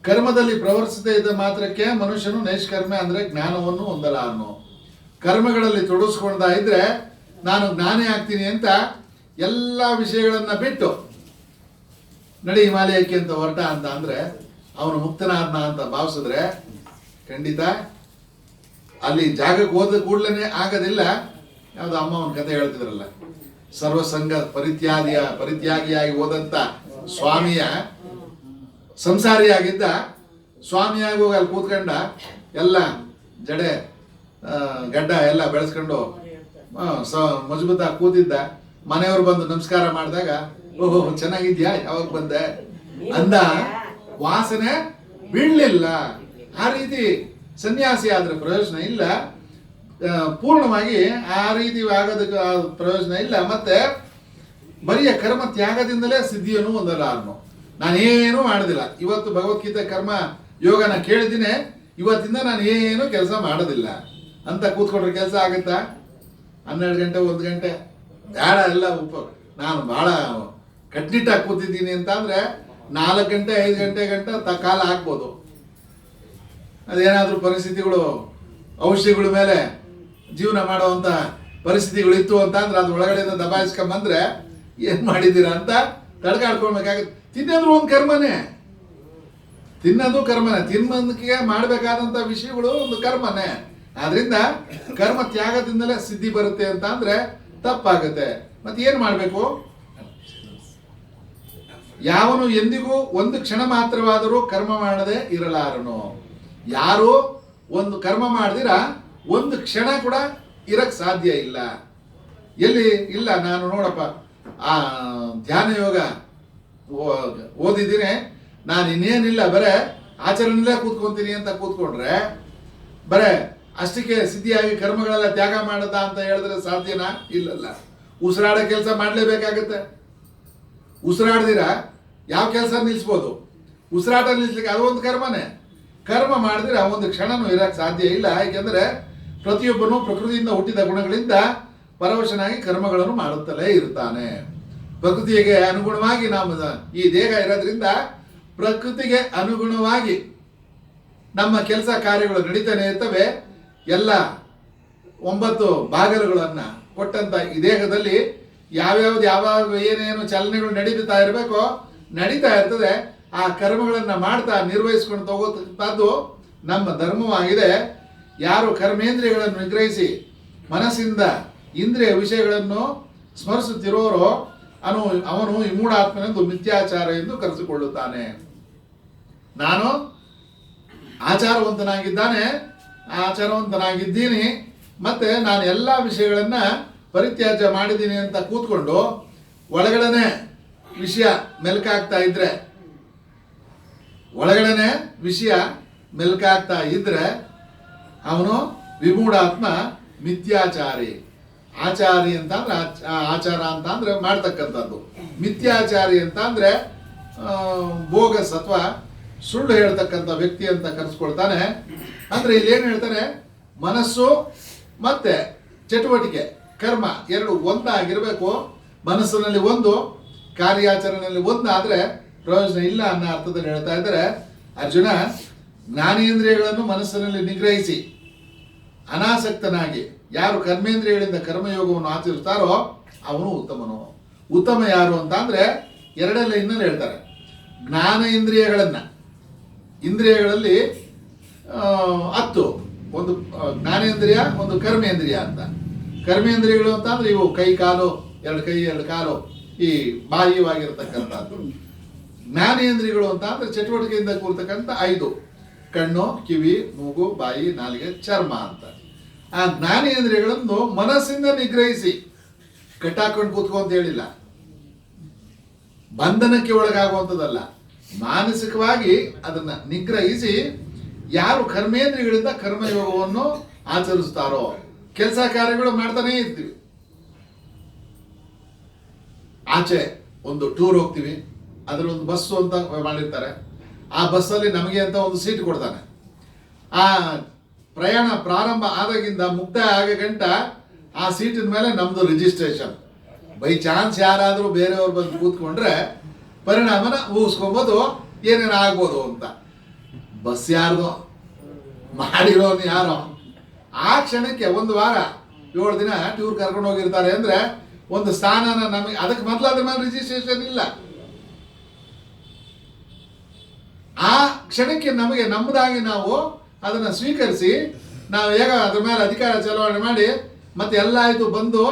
ಕರ್ಮದಲ್ಲಿ ಪ್ರವರ್ತಿಸದೇ ಇದ್ದ ಮಾತ್ರಕ್ಕೆ ಮನುಷ್ಯನು ನೈಷ್ಕರ್ಮ ಅಂದರೆ ಜ್ಞಾನವನ್ನು ಹೊಂದಲಾರನು. ಕರ್ಮಗಳಲ್ಲಿ ತೊಡಗಿಸ್ಕೊಂಡ ಇದ್ರೆ ನಾನು ಜ್ಞಾನಿ ಆಗ್ತೀನಿ ಅಂತ ಎಲ್ಲ ವಿಷಯಗಳನ್ನ ಬಿಟ್ಟು ನಡಿ ಹಿಮಾಲಯಕ್ಕೆ ಅಂತ ಹೊರಟ ಅಂತ ಅಂದ್ರೆ ಅವನು ಮುಕ್ತನಾದ್ನ ಅಂತ ಭಾವಿಸಿದ್ರೆ ಖಂಡಿತ ಅಲ್ಲಿ ಜಾಗಕ್ಕೆ ಹೋದ ಕೂಡಲೇ ಆಗೋದಿಲ್ಲ. ಯಾವುದು ಅಮ್ಮ ಒಂದು ಕತೆ ಹೇಳ್ತಿದ್ರಲ್ಲ, ಸರ್ವಸಂಗ ಪರಿತ್ಯಾಗಿಯಾಗಿ ಹೋದಂತ ಸ್ವಾಮಿಯ ಸಂಸಾರಿಯಾಗಿದ್ದ ಸ್ವಾಮಿಯಾಗಿ ಹೋಗಿ ಅಲ್ಲಿ ಕೂತ್ಕೊಂಡ ಎಲ್ಲ ಜಡೆ ಗಡ್ಡ ಎಲ್ಲ ಬೆಳೆಸ್ಕೊಂಡು ಮಜಬೂತಾಗಿ ಕೂತಿದ್ದ. ಮನೆಯವರು ಬಂದು ನಮಸ್ಕಾರ ಮಾಡಿದಾಗ ಓಹೋ ಚೆನ್ನಾಗಿದ್ಯಾ, ಯಾವಾಗ ಬಂದೆ ಅಂದ, ವಾಸನೆ ಬೀಳಲಿಲ್ಲ. ಆ ರೀತಿ ಸನ್ಯಾಸಿ ಆದ್ರೆ ಪ್ರಯೋಜನ ಇಲ್ಲ, ಪೂರ್ಣವಾಗಿ ಆ ರೀತಿ ಆಗೋದಕ್ಕೆ ಪ್ರಯೋಜನ ಇಲ್ಲ. ಮತ್ತೆ ಬರಿಯ ಕರ್ಮ ತ್ಯಾಗದಿಂದಲೇ ಸಿದ್ಧಿಯನ್ನು ಹೊಂದಲಾರನು. ನಾನೇನು ಮಾಡೋದಿಲ್ಲ, ಇವತ್ತು ಭಗವದ್ಗೀತೆ ಕರ್ಮ ಯೋಗನ ಕೇಳಿದ್ದೀನಿ, ಇವತ್ತಿಂದ ನಾನು ಏನು ಕೆಲಸ ಮಾಡೋದಿಲ್ಲ ಅಂತ ಕೂತ್ಕೊಂಡ್ರೆ ಕೆಲಸ ಆಗುತ್ತಾ? 12 ಗಂಟೆ 1 ಗಂಟೆ ಬೇಡ, ಎಲ್ಲ ನಾನು ಬಹಳ ಕಟ್ನಿಟ್ಟಾಗಿ ಕೂತಿದ್ದೀನಿ ಅಂತ ಅಂದ್ರೆ 4 ಗಂಟೆ 5 ಗಂಟೆ ಕಾಲ ಹಾಕ್ಬೋದು. ಅದೇನಾದ್ರೂ ಪರಿಸ್ಥಿತಿಗಳು ಔಷಧಿಗಳ ಮೇಲೆ ಜೀವನ ಮಾಡುವಂತ ಪರಿಸ್ಥಿತಿಗಳು ಇತ್ತು ಅಂತ ಅಂದ್ರೆ ಅದು ಒಳಗಡೆಯಿಂದ ದಬಾಯಿಸ್ಕೊಂಬಂದ್ರೆ ಏನ್ ಮಾಡಿದ್ದೀರಾ ಅಂತ ತಡ್ಕಾಡ್ಕೊಳ್ಬೇಕಾಗತ್ತೆ. ತಿನ್ನೋದ್ರು ಒಂದು ಕರ್ಮನೇ, ತಿನ್ನೋದು ಕರ್ಮನೇ, ತಿನ್ನೋದಕ್ಕೆ ಮಾಡಬೇಕಾದಂತ ವಿಷಯಗಳು ಒಂದು ಕರ್ಮನೇ. ಆದ್ರಿಂದ ಕರ್ಮ ತ್ಯಾಗದಿಂದಲೇ ಸಿದ್ಧಿ ಬರುತ್ತೆ ಅಂತ ಅಂದ್ರೆ ತಪ್ಪಾಗುತ್ತೆ. ಮತ್ತೆ ಏನ್ ಮಾಡ್ಬೇಕು? ಯಾವನು ಎಂದಿಗೂ ಒಂದು ಕ್ಷಣ ಮಾತ್ರವಾದರೂ ಕರ್ಮ ಮಾಡದೆ ಇರಲಾರನು. ಯಾರು ಒಂದು ಕರ್ಮ ಮಾಡಿದಿರ ಒಂದು ಕ್ಷಣ ಕೂಡ ಇರಕ್ ಸಾಧ್ಯ ಇಲ್ಲ. ಎಲ್ಲಿ ಇಲ್ಲ, ನಾನು ನೋಡಪ್ಪ ಆ ಧ್ಯಾನ ಯೋಗ ಓದಿದ್ದೀನಿ, ನಾನು ಇನ್ನೇನಿಲ್ಲ ಬರೇ ಆಚರಣೆಯಲ್ಲೇ ಕೂತ್ಕೊಂತೀನಿ ಅಂತ ಕೂತ್ಕೊಂಡ್ರೆ ಬರೇ ಅಷ್ಟಕ್ಕೆ ಸಿದ್ಧಿಯಾಗಿ ಕರ್ಮಗಳೆಲ್ಲ ತ್ಯಾಗ ಮಾಡದ ಅಂತ ಹೇಳಿದ್ರೆ ಸಾಧ್ಯನಾ? ಇಲ್ಲಲ್ಲ. ಉಸಿರಾಡೋ ಕೆಲಸ ಮಾಡಲೇಬೇಕಾಗತ್ತೆ. ಉಸಿರಾಡ್ದಿರ ಯಾವ ಕೆಲಸ ನಿಲ್ಲಿಸ್ಬೋದು? ಉಸಿರಾಟ ನಿಲ್ಲಿಸ್ಲಿಕ್ಕೆ ಅದು ಒಂದು ಕರ್ಮನೇ. ಕರ್ಮ ಮಾಡಿದ್ರೆ ಒಂದು ಕ್ಷಣನೂ ಇರಕ್ಕೆ ಸಾಧ್ಯ ಇಲ್ಲ. ಯಾಕೆಂದ್ರೆ ಪ್ರತಿಯೊಬ್ಬನು ಪ್ರಕೃತಿಯಿಂದ ಹುಟ್ಟಿದ ಗುಣಗಳಿಂದ ಪರವಶನಾಗಿ ಕರ್ಮಗಳನ್ನು ಮಾಡುತ್ತಲೇ ಇರ್ತಾನೆ. ಪ್ರಕೃತಿಗೆ ಅನುಗುಣವಾಗಿ ನಾವು ಈ ದೇಹ ಇರೋದ್ರಿಂದ ಪ್ರಕೃತಿಗೆ ಅನುಗುಣವಾಗಿ ನಮ್ಮ ಕೆಲಸ ಕಾರ್ಯಗಳು ನಡೀತಾನೆ ಇರ್ತವೆ. ಎಲ್ಲ 9 ಭಾಗಗಳನ್ನು ಕೊಟ್ಟಂತ ಈ ದೇಹದಲ್ಲಿ ಯಾವ್ಯಾವ್ದು ಯಾವಾಗ ಏನೇನು ಚಲನೆಗಳು ನಡೀತಾ ಇರಬೇಕೋ ನಡೀತಾ ಇರ್ತದೆ. ಆ ಕರ್ಮಗಳನ್ನು ಮಾಡ್ತಾ ನಿರ್ವಹಿಸ್ಕೊಂಡು ತಗೋತಕ್ಕಂಥದ್ದು ನಮ್ಮ ಧರ್ಮವಾಗಿದೆ. ಯಾರು ಕರ್ಮೇಂದ್ರಿಯಗಳನ್ನು ನಿಗ್ರಹಿಸಿ ಮನಸ್ಸಿಂದ ಇಂದ್ರಿಯ ವಿಷಯಗಳನ್ನು ಸ್ಮರಿಸುತ್ತಿರೋರೋ ಅವನು ವಿಮೂಢಾತ್ಮನೆಂದು ಮಿಥ್ಯಾಚಾರ ಎಂದು ಕರೆಸಿಕೊಳ್ಳುತ್ತಾನೆ. ನಾನು ಆಚಾರವಂತನಾಗಿದ್ದೀನಿ, ಮತ್ತೆ ನಾನು ಎಲ್ಲ ವಿಷಯಗಳನ್ನ ಪರಿತ್ಯಾಜ್ಯ ಮಾಡಿದ್ದೀನಿ ಅಂತ ಕೂತ್ಕೊಂಡು ಒಳಗಡೆನೆ ವಿಷಯ ಮೆಲ್ಕಾಗ್ತಾ ಇದ್ರೆ ಅವನು ವಿಮೂಢಾತ್ಮ, ಮಿಥ್ಯಾಚಾರಿ. ಆಚಾರಿ ಅಂತ ಅಂದ್ರೆ ಆಚಾರ ಅಂತ ಅಂದ್ರೆ ಮಾಡ್ತಕ್ಕಂಥದ್ದು, ಮಿಥ್ಯಾಚಾರಿ ಅಂತ ಅಂದ್ರೆ ಬೋಗಸ್ ಅಥವಾ ಸುಳ್ಳು ಹೇಳ್ತಕ್ಕಂಥ ವ್ಯಕ್ತಿ ಅಂತ ಕರೆಸ್ಕೊಳ್ತಾನೆ. ಅಂದ್ರೆ ಇಲ್ಲಿ ಏನ್ ಹೇಳ್ತಾನೆ, ಮನಸ್ಸು ಮತ್ತೆ ಚಟುವಟಿಕೆ ಕರ್ಮ ಎರಡು ಒಂದಾಗಿರ್ಬೇಕು. ಮನಸ್ಸಿನಲ್ಲಿ ಒಂದು, ಕಾರ್ಯಾಚರಣೆಯಲ್ಲಿ ಒಂದಾದ್ರೆ ಪ್ರಯೋಜನ ಇಲ್ಲ ಅನ್ನೋ ಅರ್ಥದಲ್ಲಿ ಹೇಳ್ತಾ ಇದ್ದಾರೆ. ಅರ್ಜುನ, ಜ್ಞಾನೇಂದ್ರಿಯಗಳನ್ನು ಮನಸ್ಸಿನಲ್ಲಿ ನಿಗ್ರಹಿಸಿ ಅನಾಸಕ್ತನಾಗಿ ಯಾರು ಕರ್ಮೇಂದ್ರಿಯಗಳಿಂದ ಕರ್ಮಯೋಗವನ್ನು ಆಚರಿಸ್ತಾರೋ ಅವನು ಉತ್ತಮನು. ಉತ್ತಮ ಯಾರು ಅಂತ ಅಂದ್ರೆ ಎರಡಲ್ಲ ಇನ್ನೂ ಹೇಳ್ತಾರೆ. ಜ್ಞಾನ ಇಂದ್ರಿಯಗಳಲ್ಲಿ 10, ಒಂದು ಜ್ಞಾನೇಂದ್ರಿಯ, ಒಂದು ಕರ್ಮೇಂದ್ರಿಯ ಅಂತ. ಕರ್ಮೇಂದ್ರಿಯಗಳು ಅಂತ ಅಂದ್ರೆ ಇವು ಕೈ ಕಾಲು, 2 ಕೈ 2 ಕಾಲು, ಈ ಬಾಹ್ಯವಾಗಿರ್ತಕ್ಕಂಥದ್ದು. ಜ್ಞಾನೇಂದ್ರಿಯಗಳು ಅಂತ ಅಂದ್ರೆ ಚಟುವಟಿಕೆಯಿಂದ ಕೂರ್ತಕ್ಕಂಥ 5: ಕಣ್ಣು, ಕಿವಿ, ಮೂಗು, ಬಾಯಿ, ನಾಲಿಗೆ, ಚರ್ಮ ಅಂತ. ಆ ಜ್ಞಾನೇಂದ್ರಿಯಗಳನ್ನು ಮನಸ್ಸಿಂದ ನಿಗ್ರಹಿಸಿ ಕಟ್ಟಾಕೊಂಡು ಕೂತ್ಕೊ ಅಂತ ಹೇಳಿಲ್ಲ, ಬಂಧನಕ್ಕೆ ಒಳಗಾಗುವಂಥದ್ದಲ್ಲ. ಮಾನಸಿಕವಾಗಿ ಅದನ್ನ ನಿಗ್ರಹಿಸಿ ಯಾರು ಕರ್ಮೇಂದ್ರಿಯಗಳಿಂದ ಕರ್ಮಯೋಗವನ್ನು ಆಚರಿಸ್ತಾರೋ ಕೆಲಸ ಕಾರ್ಯಗಳು ಮಾಡ್ತಾನೇ ಇರ್ತೀವಿ. ಆಚೆ ಒಂದು ಟೂರ್ ಹೋಗ್ತೀವಿ, ಅದ್ರಲ್ಲಿ ಒಂದು ಬಸ್ಸು ಅಂತ ಮಾಡಿರ್ತಾರೆ. ಆ ಬಸ್ಸಲ್ಲಿ ನಮಗೆ ಅಂತ ಒಂದು ಸೀಟ್ ಕೊಡ್ತಾನೆ. ಆ ಪ್ರಯಾಣ ಪ್ರಾರಂಭ ಆದಾಗಿಂದ ಮುಕ್ತಾಯ ಆಗ ಗಂಟ ಆ ಸೀಟಿನ ಮೇಲೆ ನಮ್ದು ರಿಜಿಸ್ಟ್ರೇಷನ್. ಬೈ ಚಾನ್ಸ್ ಯಾರಾದರೂ ಬೇರೆಯವ್ರು ಬಂದು ಕೂತ್ಕೊಂಡ್ರೆ ಪರಿಣಾಮನ ಊಹಿಸ್ಕೊಬೋದು, ಏನೇನು ಆಗ್ಬೋದು ಅಂತ. ಬಸ್ ಯಾರ್ದು, ಮಾಡಿರೋನು ಯಾರೋ. ಆ ಕ್ಷಣಕ್ಕೆ 1 ವಾರ 7 ದಿನ ಟೂರ್ ಕರ್ಕೊಂಡು ಹೋಗಿರ್ತಾರೆ ಅಂದ್ರೆ ಒಂದು ಸ್ಥಾನನ ನಮಗೆ, ಅದಕ್ಕೆ ಮೊದಲು ಅದ್ರ ಮೇಲೆ ರಿಜಿಸ್ಟ್ರೇಷನ್ ಇಲ್ಲ. ಆ ಕ್ಷಣಕ್ಕೆ ನಮಗೆ ನಮ್ಮದಾಗಿ ನಾವು ಅದನ್ನ ಸ್ವೀಕರಿಸಿ ನಾವು ಹೇಗ ಅದ್ರ ಮೇಲೆ ಅಧಿಕಾರ ಚಲಾವಣೆ ಮಾಡಿ ಮತ್ತೆ ಎಲ್ಲ ಆಯ್ತು ಬಂದು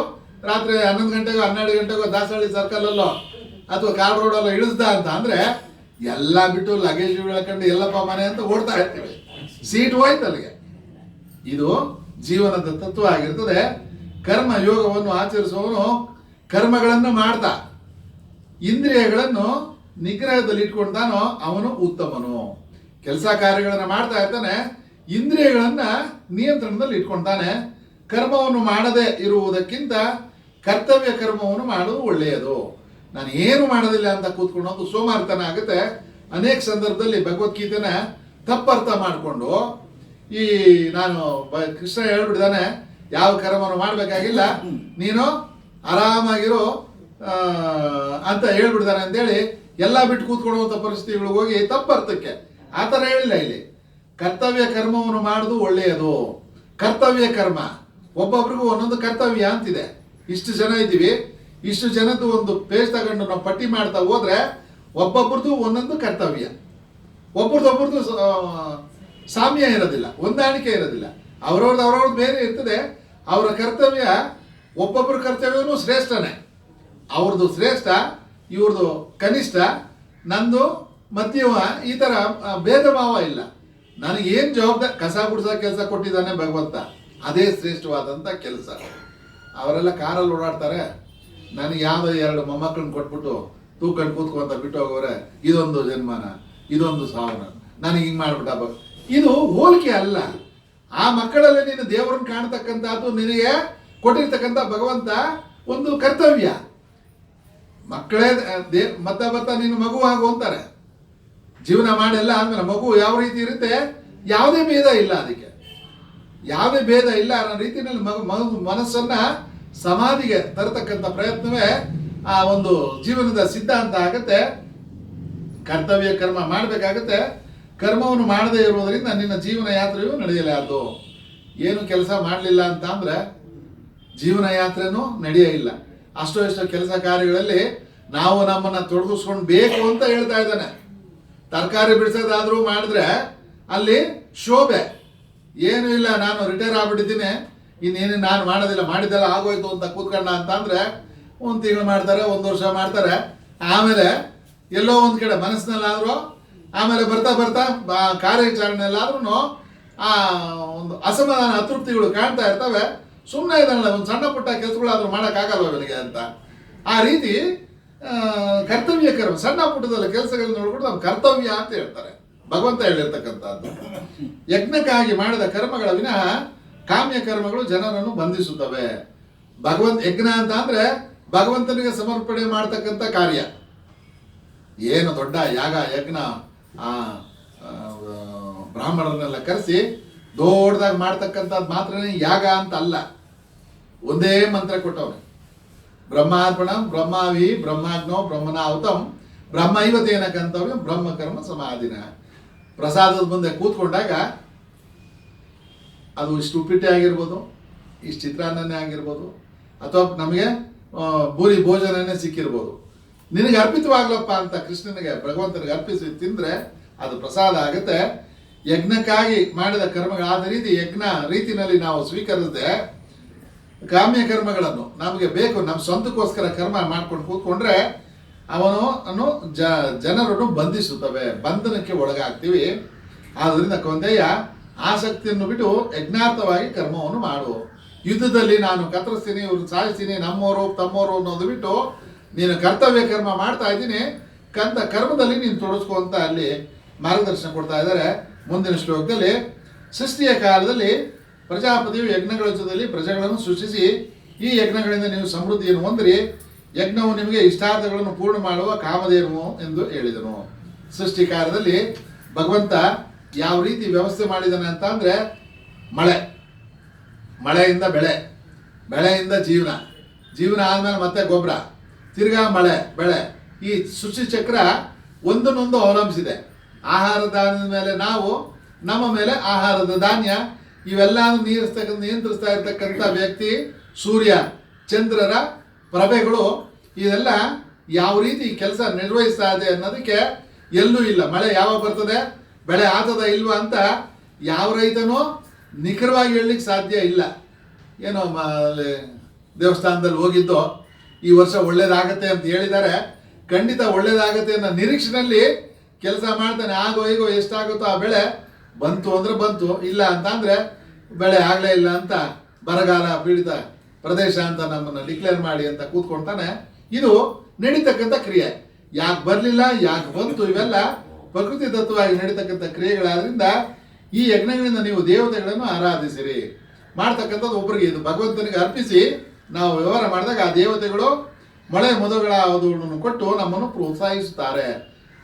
ರಾತ್ರಿ 11 ಗಂಟೆಗೋ 12 ಗಂಟೆಗೋ ದಾಸಹಳ್ಳಿ ಸರ್ಕಲಲ್ಲೋ ಅಥವಾ ಕಾರ್ ರೋಡಲ್ಲೋ ಇಳಿಸ್ದ ಅಂತ ಅಂದ್ರೆ ಎಲ್ಲ ಬಿಟ್ಟು ಲಗೇಜ್ ಹೇಳ್ಕೊಂಡು ಎಲ್ಲಪ್ಪ ಮನೆ ಅಂತ ಓಡ್ತಾ ಇರ್ತೀವಿ. ಸೀಟ್ ಹೋಯ್ತು ಅಲ್ಲಿಗೆ. ಇದು ಜೀವನದ ತತ್ವ ಆಗಿರ್ತದೆ. ಕರ್ಮ ಯೋಗವನ್ನು ಆಚರಿಸುವವನು ಕರ್ಮಗಳನ್ನು ಮಾಡ್ತಾ ಇಂದ್ರಿಯಗಳನ್ನು ನಿಗ್ರಹದಲ್ಲಿ ಇಟ್ಕೊಳ್ತಾನೋ ಅವನು ಉತ್ತಮನು. ಕೆಲಸ ಕಾರ್ಯಗಳನ್ನು ಮಾಡ್ತಾ ಇರ್ತಾನೆ, ಇಂದ್ರಿಯಗಳನ್ನ ನಿಯಂತ್ರಣದಲ್ಲಿ ಇಟ್ಕೊಳ್ತಾನೆ. ಕರ್ಮವನ್ನು ಮಾಡದೆ ಇರುವುದಕ್ಕಿಂತ ಕರ್ತವ್ಯ ಕರ್ಮವನ್ನು ಮಾಡುವುದು ಒಳ್ಳೆಯದು. ನಾನು ಏನು ಮಾಡೋದಿಲ್ಲ ಅಂತ ಕೂತ್ಕೊಂಡು ಒಂದು ಸೋಮಾರಿತನ ಆಗುತ್ತೆ. ಅನೇಕ ಸಂದರ್ಭದಲ್ಲಿ ಭಗವದ್ಗೀತೆನ ತಪ್ಪರ್ಥ ಮಾಡಿಕೊಂಡು ಈ ನಾನು ಕೃಷ್ಣ ಹೇಳ್ಬಿಟ್ಟಿದ್ದಾನೆ, ಯಾವ ಕರ್ಮವನ್ನು ಮಾಡಬೇಕಾಗಿಲ್ಲ, ನೀನು ಆರಾಮಾಗಿರೋ ಅಂತ ಹೇಳ್ಬಿಡ್ತಾನೆ ಅಂತೇಳಿ ಎಲ್ಲ ಬಿಟ್ಟು ಕೂತ್ಕೊಳ್ಳುವಂಥ ಪರಿಸ್ಥಿತಿಗಳಿಗೆ ಹೋಗಿ ತಪ್ಪರ್ಥಕ್ಕೆ. ಆ ಥರ ಹೇಳಿಲ್ಲ ಇಲ್ಲಿ. ಕರ್ತವ್ಯ ಕರ್ಮವನ್ನು ಮಾಡೋದು ಒಳ್ಳೆಯದು. ಕರ್ತವ್ಯ ಕರ್ಮ ಒಬ್ಬೊಬ್ರಿಗೂ ಒಂದೊಂದು ಕರ್ತವ್ಯ ಅಂತಿದೆ. ಇಷ್ಟು ಜನ ಇದ್ದೀವಿ, ಇಷ್ಟು ಜನದ್ದು ಒಂದು ಪೇಜ್ ತಗೊಂಡು ನಾವು ಪಟ್ಟಿ ಮಾಡ್ತಾ ಹೋದ್ರೆ ಒಬ್ಬೊಬ್ರದ್ದು ಒಂದೊಂದು ಕರ್ತವ್ಯ, ಒಬ್ಬರದ್ದು ಸಾಮ್ಯ ಇರೋದಿಲ್ಲ, ಹೊಂದಾಣಿಕೆ ಇರೋದಿಲ್ಲ. ಅವ್ರವ್ರದ್ದು ಬೇರೆ ಇರ್ತದೆ. ಅವರ ಕರ್ತವ್ಯ ಒಬ್ಬೊಬ್ಬರ ಕರ್ತವ್ಯವೂ ಶ್ರೇಷ್ಠನೇ. ಅವ್ರದ್ದು ಶ್ರೇಷ್ಠ, ಇವ್ರದ್ದು ಕನಿಷ್ಠ, ನಂದು ಮಧ್ಯಮ, ಈ ಥರ ಭೇದ ಭಾವ ಇಲ್ಲ. ನನಗೇನು ಜವಾಬ್ದಾರಿ, ಕಸ ಗುಡಿಸೋ ಕೆಲಸ ಕೊಟ್ಟಿದ್ದಾನೆ ಭಗವಂತ, ಅದೇ ಶ್ರೇಷ್ಠವಾದಂಥ ಕೆಲಸ. ಅವರೆಲ್ಲ ಕಾರಲ್ಲಿ ಓಡಾಡ್ತಾರೆ, ನನಗೆ ಯಾವುದೋ 2 ಮೊಮ್ಮಕ್ಕಳನ್ನ ಕೊಟ್ಬಿಟ್ಟು ತೂಕಂಡು ಕೂತ್ಕೊಂತ ಬಿಟ್ಟು ಹೋಗೋರೆ, ಇದೊಂದು ಜನ್ಮನ, ಇದೊಂದು ಸಾವನ, ನನಗೆ ಹಿಂಗೆ ಮಾಡ್ಬಿಟ್ಟ. ಇದು ಹೋಲಿಕೆ ಅಲ್ಲ. ಆ ಮಕ್ಕಳಲ್ಲಿ ನೀನು ದೇವರನ್ನು ಕಾಣ್ತಕ್ಕಂಥದ್ದು ನಿನಗೆ ಕೊಟ್ಟಿರ್ತಕ್ಕಂಥ ಭಗವಂತ ಒಂದು ಕರ್ತವ್ಯ. ಮಕ್ಕಳೇ ಬರ್ತಾ ನೀನು ಮಗು ಆಗು ಅಂತಾರೆ. ಜೀವನ ಮಾಡೆಲ್ಲ ಆದ್ಮೇಲೆ ಮಗು ಯಾವ ರೀತಿ ಇರುತ್ತೆ, ಯಾವುದೇ ಭೇದ ಇಲ್ಲ, ಅದಕ್ಕೆ ಯಾವುದೇ ಭೇದ ಇಲ್ಲ ಅನ್ನೋ ರೀತಿಯಲ್ಲಿ ಮನಸ್ಸನ್ನ ಸಮಾಧಿಗೆ ತರತಕ್ಕಂಥ ಪ್ರಯತ್ನವೇ ಆ ಒಂದು ಜೀವನದ ಸಿದ್ಧಾಂತ ಆಗತ್ತೆ. ಕರ್ತವ್ಯ ಕರ್ಮ ಮಾಡಬೇಕಾಗತ್ತೆ. ಕರ್ಮವನ್ನು ಮಾಡದೇ ಇರುವುದರಿಂದ ನಿನ್ನ ಜೀವನ ಯಾತ್ರೆಯೂ ನಡೆಯಲಾರದು. ಏನು ಕೆಲಸ ಮಾಡಲಿಲ್ಲ ಅಂತ ಅಂದ್ರೆ ಜೀವನ ಯಾತ್ರೆನೂ ನಡೆಯೇ ಇಲ್ಲ. ಅಷ್ಟೋ ಎಷ್ಟೋ ಕೆಲಸ ಕಾರ್ಯಗಳಲ್ಲಿ ನಾವು ನಮ್ಮನ್ನ ತೊಡಗಿಸ್ಕೊಂಡು ಬೇಕು ಅಂತ ಹೇಳ್ತಾ ಇದ್ದಾನೆ. ತರಕಾರಿ ಬಿಡಿಸೋದಾದ್ರೂ ಮಾಡಿದ್ರೆ ಅಲ್ಲಿ ಶೋಭೆ ಏನು ಇಲ್ಲ, ನಾನು ರಿಟೈರ್ ಆಗ್ಬಿಟ್ಟಿದ್ದೀನಿ, ಇನ್ನೇನು ನಾನು ಮಾಡೋದಿಲ್ಲ, ಮಾಡಿದ್ದೆಲ್ಲ ಆಗೋಯ್ತು ಅಂತ ಕೂತ್ಕೊಂಡ ಅಂತ ಅಂದ್ರೆ 1 ತಿಂಗಳು ಮಾಡ್ತಾರೆ, 1 ವರ್ಷ ಮಾಡ್ತಾರೆ. ಆಮೇಲೆ ಎಲ್ಲೋ ಒಂದು ಕಡೆ ಮನಸ್ಸಿನಲ್ಲಾದ್ರೂ, ಆಮೇಲೆ ಬರ್ತಾ ಬರ್ತಾ ಕಾರ್ಯಾಚರಣೆಯಲ್ಲಾದ್ರೂ ಆ ಒಂದು ಅಸಮಾಧಾನ, ಅತೃಪ್ತಿಗಳು ಕಾಣ್ತಾ ಇರ್ತವೆ. ಸುಮ್ಮನೆ ಇದನ್ನ ಒಂದು ಸಣ್ಣ ಪುಟ್ಟ ಕೆಲಸಗಳಾದ್ರೂ ಮಾಡೋಕ್ಕಾಗಲ್ವ ಅವನಿಗೆ ಅಂತ. ಆ ರೀತಿ ಕರ್ತವ್ಯ ಕರ್ಮ, ಸಣ್ಣ ಪುಟ್ಟದಲ್ಲಿ ಕೆಲಸಗಳನ್ನ ನೋಡ್ಬಿಟ್ಟು ನಾವು ಕರ್ತವ್ಯ ಅಂತ ಹೇಳ್ತಾರೆ. ಭಗವಂತ ಹೇಳಿರ್ತಕ್ಕಂಥದ್ದು ಯಜ್ಞಕ್ಕಾಗಿ ಮಾಡಿದ ಕರ್ಮಗಳ ವಿನಃ ಕಾಮ್ಯ ಕರ್ಮಗಳು ಜನರನ್ನು ಬಂಧಿಸುತ್ತವೆ. ಯಜ್ಞ ಅಂತ ಅಂದ್ರೆ ಭಗವಂತನಿಗೆ ಸಮರ್ಪಣೆ ಮಾಡತಕ್ಕಂಥ ಕಾರ್ಯ. ಏನು ದೊಡ್ಡ ಯಾಗ ಯಜ್ಞ ಬ್ರಾಹ್ಮಣರನ್ನೆಲ್ಲ ಕರೆಸಿ ದೊಡ್ಡದಾಗಿ ಮಾಡ್ತಕ್ಕಂಥದ್ದು ಮಾತ್ರನೇ ಯಾಗ ಅಂತ ಅಲ್ಲ. ಒಂದೇ ಮಂತ್ರ ಕೊಟ್ಟವನು, ಬ್ರಹ್ಮಾರ್ಪಣಂ ಬ್ರಹ್ಮಾವಿ ಬ್ರಹ್ಮಾಗ್ನೋ ಬ್ರಹ್ಮನಾಹುತಂ ಬ್ರಹ್ಮೈವತೇನ ಕಂತವ್ಯ ಬ್ರಹ್ಮಕರ್ಮ ಸಮಾಧಿನ. ಪ್ರಸಾದದ ಮುಂದೆ ಕೂತ್ಕೊಂಡಾಗ ಅದು ಇಷ್ಟು ಉಪ್ಪಿಟ್ಟೆ ಆಗಿರ್ಬೋದು, ಇಷ್ಟು ಚಿತ್ರಾನ್ನನೇ ಆಗಿರ್ಬೋದು, ಅಥವಾ ನಮಗೆ ಬೂರಿ ಭೋಜನನೇ ಸಿಕ್ಕಿರ್ಬೋದು. ನಿನಗೆ ಅರ್ಪಿತವಾಗ್ಲಪ್ಪ ಅಂತ ಕೃಷ್ಣನಿಗೆ ಭಗವಂತನಿಗೆ ಅರ್ಪಿಸಿ ತಿಂದರೆ ಅದು ಪ್ರಸಾದ ಆಗುತ್ತೆ. ಯಜ್ಞಕ್ಕಾಗಿ ಮಾಡಿದ ಕರ್ಮಗಳಾದ ರೀತಿ ಯಜ್ಞ ರೀತಿಯಲ್ಲಿ ನಾವು ಸ್ವೀಕರಿಸದೆ ಕಾಮ್ಯ ಕರ್ಮಗಳನ್ನು ನಮಗೆ ಬೇಕು ನಮ್ಮ ಸ್ವಂತಕ್ಕೋಸ್ಕರ ಕರ್ಮ ಮಾಡ್ಕೊಂಡು ಕೂತ್ಕೊಂಡ್ರೆ ಅವನು ಜನರನ್ನು ಬಂಧಿಸುತ್ತವೆ, ಬಂಧನಕ್ಕೆ ಒಳಗಾಗ್ತೀವಿ. ಆದ್ದರಿಂದ ಕೊಂದೆಯ ಆಸಕ್ತಿಯನ್ನು ಬಿಟ್ಟು ಯಜ್ಞಾರ್ಥವಾಗಿ ಕರ್ಮವನ್ನು ಮಾಡು. ಯುದ್ಧದಲ್ಲಿ ನಾನು ಕತ್ತರಿಸ್ತೀನಿ, ಇವ್ರು ಸಾಯಿಸ್ತೀನಿ, ನಮ್ಮವರು ತಮ್ಮವರು ಅನ್ನೋದು ಬಿಟ್ಟು ನೀನು ಕರ್ತವ್ಯ ಕರ್ಮ ಮಾಡ್ತಾ ಇದ್ದೀನಿ, ಕರ್ಮದಲ್ಲಿ ನೀನು ತೊಡಸ್ಕೊ ಅಂತ ಅಲ್ಲಿ ಮಾರ್ಗದರ್ಶನ ಕೊಡ್ತಾ ಇದ್ದಾರೆ. ಮುಂದಿನ ಶ್ಲೋಕದಲ್ಲಿ ಸೃಷ್ಟಿಯ ಕಾಲದಲ್ಲಿ ಪ್ರಜಾಪತಿಯು ಯಜ್ಞಗಳ ಜೊತೆಯಲ್ಲಿ ಪ್ರಜೆಗಳನ್ನು ಸೃಷ್ಟಿಸಿ ಈ ಯಜ್ಞಗಳಿಂದ ನೀವು ಸಮೃದ್ಧಿಯನ್ನು ಹೊಂದಿರಿ, ಯಜ್ಞವು ನಿಮಗೆ ಇಷ್ಟಾರ್ಥಗಳನ್ನು ಪೂರ್ಣ ಮಾಡುವ ಕಾಮಧೇನು ಎಂದು ಹೇಳಿದನು. ಸೃಷ್ಟಿ ಕಾರ್ಯದಲ್ಲಿ ಭಗವಂತ ಯಾವ ರೀತಿ ವ್ಯವಸ್ಥೆ ಮಾಡಿದ್ದಾನೆ ಅಂತ ಅಂದ್ರೆ ಮಳೆಯಿಂದ ಬೆಳೆಯಿಂದ ಜೀವನ ಆದ್ಮೇಲೆ ಮತ್ತೆ ಗೊಬ್ಬರ, ತಿರ್ಗಾ ಬೆಳೆ, ಈ ಸೃಷ್ಟಿ ಚಕ್ರ ಒಂದನ್ನೊಂದು ಅವಲಂಬಿಸಿದೆ. ಆಹಾರ ಧಾನ್ಯದ ಮೇಲೆ ನಾವು, ನಮ್ಮ ಮೇಲೆ ಆಹಾರದ ಧಾನ್ಯ, ಇವೆಲ್ಲ ನಿಯಂತ್ರಿಸ್ತಾ ಇರ್ತಕ್ಕಂಥ ವ್ಯಕ್ತಿ, ಸೂರ್ಯ ಚಂದ್ರರ ಪ್ರಭೆಗಳು, ಇದೆಲ್ಲ ಯಾವ ರೀತಿ ಕೆಲಸ ನಿರ್ವಹಿಸ್ತಾ ಇದೆ ಅನ್ನೋದಕ್ಕೆ ಎಲ್ಲೂ ಇಲ್ಲ. ಮಳೆ ಯಾವಾಗ ಬರ್ತದೆ, ಬೆಳೆ ಆತದ ಇಲ್ವಾ ಅಂತ ಯಾವ ರೈತನೂ ನಿಖರವಾಗಿ ಹೇಳಲಿಕ್ಕೆ ಸಾಧ್ಯ ಇಲ್ಲ. ಏನೋ ದೇವಸ್ಥಾನದಲ್ಲಿ ಹೋಗಿದ್ದು ಈ ವರ್ಷ ಒಳ್ಳೇದಾಗತ್ತೆ ಅಂತ ಹೇಳಿದ್ದಾರೆ. ಖಂಡಿತ ಒಳ್ಳೇದಾಗತ್ತೆ ಅನ್ನೋ ನಿರೀಕ್ಷೆನಲ್ಲಿ ಕೆಲಸ ಮಾಡ್ತಾನೆ. ಆಗೋ ಈಗೋ ಎಷ್ಟಾಗುತ್ತೋ ಆ ಬೆಳೆ ಬಂತು ಅಂದರೆ ಬಂತು, ಇಲ್ಲ ಅಂತ ಅಂದರೆ ಬೆಳೆ ಆಗಲೇ ಇಲ್ಲ ಅಂತ ಬರಗಾಲ ಪೀಡಿತ ಪ್ರದೇಶ ಅಂತ ನಮ್ಮನ್ನು ಡಿಕ್ಲೇರ್ ಮಾಡಿ ಅಂತ ಕೂತ್ಕೊಳ್ತಾನೆ. ಇದು ನಡೀತಕ್ಕಂಥ ಕ್ರಿಯೆ. ಯಾಕೆ ಬರಲಿಲ್ಲ, ಯಾಕೆ ಬಂತು, ಇವೆಲ್ಲ ಪ್ರಕೃತಿ ತತ್ವವಾಗಿ ನಡೀತಕ್ಕಂಥ ಕ್ರಿಯೆಗಳಾದ್ರಿಂದ ಈ ಯಜ್ಞಗಳಿಂದ ನೀವು ದೇವತೆಗಳನ್ನು ಆರಾಧಿಸಿರಿ. ಮಾಡ್ತಕ್ಕಂಥದ್ದು ಒಬ್ಬರಿಗೆ, ಇದು ಭಗವಂತನಿಗೆ ಅರ್ಪಿಸಿ ನಾವು ವ್ಯವಹಾರ ಮಾಡಿದಾಗ ಆ ದೇವತೆಗಳು ಮಳೆ ಮೊದಲುಗಳನ್ನು ಕೊಟ್ಟು ನಮ್ಮನ್ನು ಪ್ರೋತ್ಸಾಹಿಸುತ್ತಾರೆ.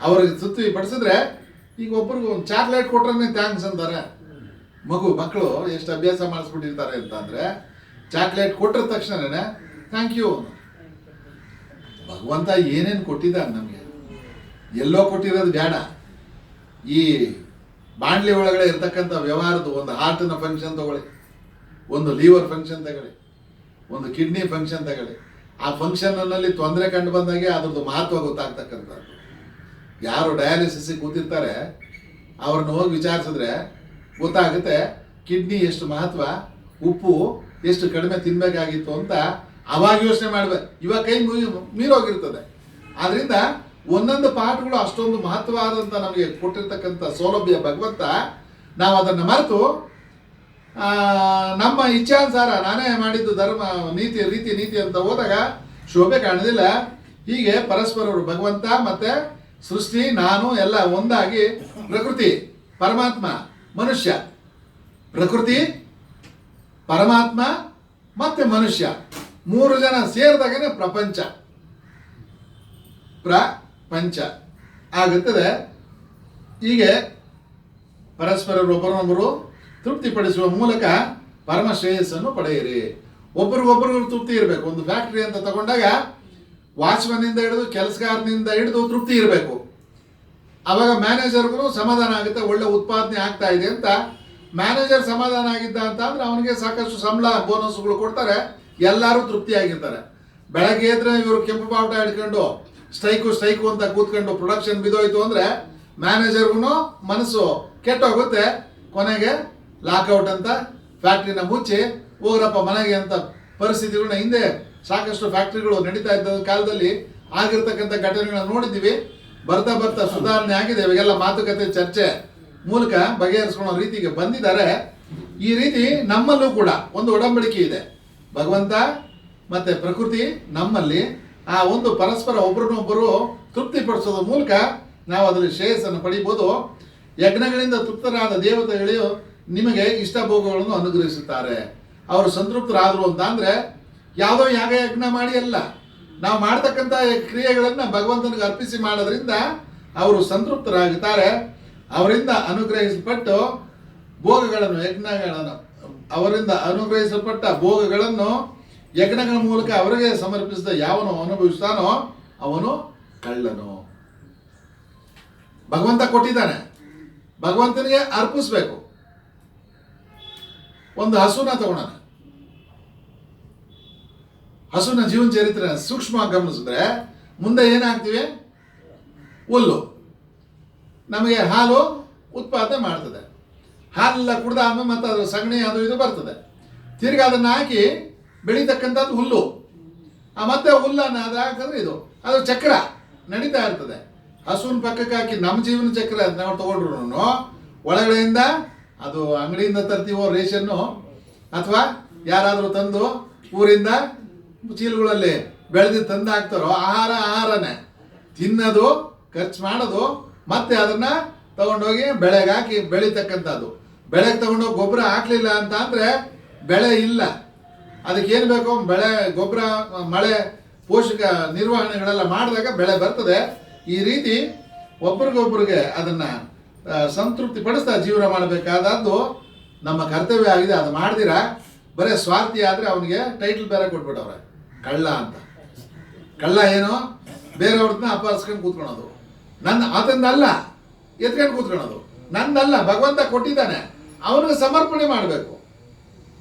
ಅವ್ರಿಗೆ ತೃಪ್ತಿ ಪಡಿಸಿದ್ರೆ, ಈಗ ಒಬ್ರಿಗೆ ಒಂದು ಚಾಕ್ಲೇಟ್ ಕೊಟ್ರೆ ಥ್ಯಾಂಕ್ಸ್ ಅಂತಾರೆ. ಮಕ್ಕಳು ಎಷ್ಟು ಅಭ್ಯಾಸ ಮಾಡಿಸ್ಬಿಟ್ಟಿರ್ತಾರೆ ಅಂತಂದ್ರೆ, ಚಾಕ್ಲೇಟ್ ಕೊಟ್ಟಿದ ತಕ್ಷಣನೇ ಥ್ಯಾಂಕ್ ಯು. ಭಗವಂತ ಏನೇನು ಕೊಟ್ಟಿದ್ದಾನೆ ನಮಗೆ, ಎಲ್ಲೋ ಕೊಟ್ಟಿರೋದು ಬೇಡ. ಈ ಬಾಂಡ್ಲಿ ಒಳಗಡೆ ಇರ್ತಕ್ಕಂಥ ವ್ಯವಹಾರದ್ದು ಒಂದು ಹಾರ್ಟಿನ ಫಂಕ್ಷನ್ ತಗೊಳ್ಳಿ, ಒಂದು ಲಿವರ್ ಫಂಕ್ಷನ್ ತಗೊಳ್ಳಿ, ಒಂದು ಕಿಡ್ನಿ ಫಂಕ್ಷನ್ ತಗೊಳ್ಳಿ. ಆ ಫಂಕ್ಷನ್ನಲ್ಲಿ ತೊಂದರೆ ಕಂಡು ಬಂದಾಗೆ ಅದ್ರದ್ದು ಮಹತ್ವ ಗೊತ್ತಾಗ್ತಕ್ಕಂಥದ್ದು. ಯಾರು ಡಯಾಲಿಸಿಸ್ಗೆ ಕೂತಿರ್ತಾರೆ ಅವ್ರನ್ನ ಹೋಗಿ ವಿಚಾರಿಸಿದ್ರೆ ಗೊತ್ತಾಗುತ್ತೆ ಕಿಡ್ನಿ ಎಷ್ಟು ಮಹತ್ವ, ಉಪ್ಪು ಎಷ್ಟು ಕಡಿಮೆ ತಿನ್ಬೇಕಾಗಿತ್ತು ಅಂತ ಅವಾಗ ಯೋಚನೆ ಮಾಡ್ಬೇಕು. ಇವಾಗ ಕೈ ಮೀರೋಗಿರ್ತದೆ. ಆದ್ರಿಂದ ಒಂದೊಂದು ಪಾಠಗಳು ಅಷ್ಟೊಂದು ಮಹತ್ವವಾದಂಥ ನಮಗೆ ಕೊಟ್ಟಿರ್ತಕ್ಕಂಥ ಸೌಲಭ್ಯ ಭಗವಂತ, ನಾವು ಅದನ್ನು ಮರೆತು ನಮ್ಮ ಇಚ್ಛಾನುಸಾರ ನಾನೇ ಮಾಡಿದ್ದು ಧರ್ಮ ರೀತಿ ಅಂತ ಹೋದಾಗ ಶೋಭೆ ಕಾಣೋದಿಲ್ಲ. ಹೀಗೆ ಪರಸ್ಪರರು ಭಗವಂತ ಮತ್ತೆ ಸೃಷ್ಟಿ, ನಾನು ಎಲ್ಲ ಒಂದಾಗಿ ಪ್ರಕೃತಿ, ಪರಮಾತ್ಮ, ಮನುಷ್ಯ, ಪ್ರಕೃತಿ, ಪರಮಾತ್ಮ ಮತ್ತೆ ಮನುಷ್ಯ, ಮೂರು ಜನ ಸೇರಿದಾಗನೇ ಪ್ರಪಂಚ ಆಗುತ್ತದೆ. ಹೀಗೆ ಪರಸ್ಪರರು ಒಬ್ಬರನ್ನೊಬ್ಬರು ತೃಪ್ತಿಪಡಿಸುವ ಮೂಲಕ ಪರಮ ಶ್ರೇಯಸ್ಸನ್ನು ಪಡೆಯಿರಿ. ಒಬ್ಬರಿಗೊಬ್ಬರು ತೃಪ್ತಿ ಇರಬೇಕು. ಒಂದು ಫ್ಯಾಕ್ಟ್ರಿ ಅಂತ ತಗೊಂಡಾಗ ವಾಚ್ಮನ್ನಿಂದ ಹಿಡಿದು ಕೆಲಸಗಾರನಿಂದ ಹಿಡಿದು ತೃಪ್ತಿ ಇರಬೇಕು. ಆವಾಗ ಮ್ಯಾನೇಜರ್ಗೂ ಸಮಾಧಾನ ಆಗುತ್ತೆ, ಒಳ್ಳೆ ಉತ್ಪಾದನೆ ಆಗ್ತಾ ಇದೆ ಅಂತ. ಮ್ಯಾನೇಜರ್ ಸಮಾಧಾನ ಆಗಿದ್ದ ಅಂತ ಅಂದ್ರೆ ಅವನಿಗೆ ಸಾಕಷ್ಟು ಸಂಬಳ ಬೋನಸ್ಗಳು ಕೊಡ್ತಾರೆ, ಎಲ್ಲರೂ ತೃಪ್ತಿಯಾಗಿರ್ತಾರೆ. ಬೆಳಗ್ಗೆ ಎದ್ರೆ ಇವರು ಕೆಂಪು ಬಾವುಟ ಹಿಡ್ಕೊಂಡು ಸ್ಟ್ರೈಕು ಅಂತ ಕೂತ್ಕೊಂಡು ಪ್ರೊಡಕ್ಷನ್ ಬಿದ್ದೋಯ್ತು ಅಂದ್ರೆ ಮ್ಯಾನೇಜರ್ಗೂ ಮನಸ್ಸು ಕೆಟ್ಟೋಗುತ್ತೆ. ಕೊನೆಗೆ ಲಾಕ್ಔಟ್ ಅಂತ ಫ್ಯಾಕ್ಟ್ರಿನ ಮುಚ್ಚಿ ಹೋಗ್ರಪ್ಪ ಮನೆಗೆ ಅಂತ ಪರಿಸ್ಥಿತಿಗಳನ್ನ ಹಿಂದೆ ಸಾಕಷ್ಟು ಫ್ಯಾಕ್ಟ್ರಿಗಳು ನಡೀತಾ ಇದ್ದ ಕಾಲದಲ್ಲಿ ಆಗಿರ್ತಕ್ಕಂಥ ಘಟನೆಗಳನ್ನ ನೋಡಿದ್ದೀವಿ. ಬರ್ತಾ ಸುಧಾರಣೆ ಆಗಿದೆ. ಇವಾಗೆಲ್ಲ ಮಾತುಕತೆ ಚರ್ಚೆ ಮೂಲಕ ಬಗೆಹರಿಸ್ಕೊಳ್ಳೋ ರೀತಿಗೆ ಬಂದಿದ್ದಾರೆ. ಈ ರೀತಿ ನಮ್ಮಲ್ಲೂ ಕೂಡ ಒಂದು ಒಡಂಬಡಿಕೆ ಇದೆ. ಭಗವಂತ ಮತ್ತೆ ಪ್ರಕೃತಿ ನಮ್ಮಲ್ಲಿ ಆ ಒಂದು ಪರಸ್ಪರ ಒಬ್ಬರನ್ನೊಬ್ಬರು ತೃಪ್ತಿಪಡಿಸೋದ್ರ ಮೂಲಕ ನಾವು ಅದರಲ್ಲಿ ಶ್ರೇಯಸ್ಸನ್ನು ಪಡಿಬೋದು. ಯಜ್ಞಗಳಿಂದ ತೃಪ್ತರಾದ ದೇವತೆಗಳು ನಿಮಗೆ ಇಷ್ಟ ಭೋಗಗಳನ್ನು ಅನುಗ್ರಹಿಸುತ್ತಾರೆ. ಅವರು ಸಂತೃಪ್ತರಾದರು ಅಂತ ಅಂದ್ರೆ ಯಾವುದೋ ಯಜ್ಞ ಮಾಡಿ ಅಲ್ಲ, ನಾವು ಮಾಡ್ತಕ್ಕಂಥ ಕ್ರಿಯೆಗಳನ್ನು ಭಗವಂತನಿಗೆ ಅರ್ಪಿಸಿ ಮಾಡೋದ್ರಿಂದ ಅವರು ಸಂತೃಪ್ತರಾಗುತ್ತಾರೆ. ಅವರಿಂದ ಅನುಗ್ರಹಿಸಲ್ಪಟ್ಟು ಅವರಿಂದ ಅನುಗ್ರಹಿಸಲ್ಪಟ್ಟ ಭೋಗಗಳನ್ನು ಯಜ್ಞಗಳ ಮೂಲಕ ಅವರಿಗೆ ಸಮರ್ಪಿಸಿದ ಯಾವನು ಅನುಭವಿಸ್ತಾನೋ ಅವನು ಕಳ್ಳನು. ಭಗವಂತ ಕೊಟ್ಟಿದ್ದಾನೆ, ಭಗವಂತನಿಗೆ ಅರ್ಪಿಸ್ಬೇಕು. ಒಂದು ಹಸುನ ತಗೊಳ್ಳೋಣ, ಹಸುನ ಜೀವನ ಚರಿತ್ರೆ ಸೂಕ್ಷ್ಮವಾಗಿ ಗಮನಿಸಿದ್ರೆ ಮುಂದೆ ಏನಾಗ್ತೀವಿ, ಹುಲ್ಲು ನಮಗೆ ಹಾಲು ಉತ್ಪಾದನೆ ಮಾಡ್ತದೆ. ಹಾಲೆಲ್ಲ ಕುಡ್ದಾದ್ಮೇಲೆ ಮತ್ತೆ ಅದರ ಸಗಣಿ ಅದು ಇದು ಬರ್ತದೆ. ತಿರ್ಗಿ ಅದನ್ನು ಹಾಕಿ ಬೆಳೀತಕ್ಕಂಥದ್ದು ಹುಲ್ಲು. ಮತ್ತೆ ಹುಲ್ಲನ್ನು ಅದು ಹಾಕಿದ್ರೆ ಅದು ಚಕ್ರ ನಡೀತಾ ಇರ್ತದೆ. ಹಸುವಿನ ಪಕ್ಕಕ್ಕೆ ಹಾಕಿ ನಮ್ಮ ಜೀವನ ಚಕ್ರ ನಾವು ತಗೊಂಡ್ರು ಒಳಗಡೆಯಿಂದ ಅದು ಅಂಗಡಿಯಿಂದ ತರ್ತೀವೋ ರೇಷನ್ನು ಅಥವಾ ಯಾರಾದರೂ ತಂದು ಊರಿಂದ ಚೀಲಗಳಲ್ಲಿ ಬೆಳೆದು ತಂದು ಹಾಕ್ತಾರೋ ಆಹಾರನೇ ತಿನ್ನೋದು, ಖರ್ಚು ಮಾಡೋದು, ಮತ್ತೆ ಅದನ್ನ ತಗೊಂಡೋಗಿ ಬೆಳೆಗೆ ಹಾಕಿ ಬೆಳೀತಕ್ಕಂಥದ್ದು. ಬೆಳೆಗೆ ತಗೊಂಡೋಗಿ ಗೊಬ್ಬರ ಹಾಕ್ಲಿಲ್ಲ ಅಂತ ಅಂದ್ರೆ ಬೆಳೆ ಇಲ್ಲ. ಅದಕ್ಕೇನು ಬೇಕು, ಬೆಳೆ ಗೊಬ್ಬರ, ಮಳೆ, ಪೋಷಕ ನಿರ್ವಹಣೆಗಳೆಲ್ಲ ಮಾಡಿದಾಗ ಬೆಳೆ ಬರ್ತದೆ. ಈ ರೀತಿ ಒಬ್ರಿಗೊಬ್ರಿಗೆ ಅದನ್ನ ಸಂತೃಪ್ತಿ ಪಡಿಸ್ತಾ ಜೀವನ ಮಾಡಬೇಕಾದದ್ದು ನಮ್ಮ ಕರ್ತವ್ಯ ಆಗಿದೆ. ಅದು ಮಾಡ್ದಿರ ಬರೀ ಸ್ವಾರ್ಥಿ ಆದರೆ ಅವನಿಗೆ ಟೈಟಲ್ ಬೇರೆ ಕೊಟ್ಬಿಟ್ಟವ್ರೆ, ಕಳ್ಳ ಅಂತ. ಕಳ್ಳ ಏನು, ಬೇರೆಯವ್ರನ್ನ ಅಪಹರಿಸ್ಕೊಂಡು ಕೂತ್ಕೊಳೋದು. ಅದನ್ನಲ್ಲ ಎತ್ಕೊಂಡು ಕೂತ್ಕೊಳೋದು, ನಂದಲ್ಲ, ಭಗವಂತ ಕೊಟ್ಟಿದ್ದಾನೆ, ಅವನಿಗೆ ಸಮರ್ಪಣೆ ಮಾಡಬೇಕು.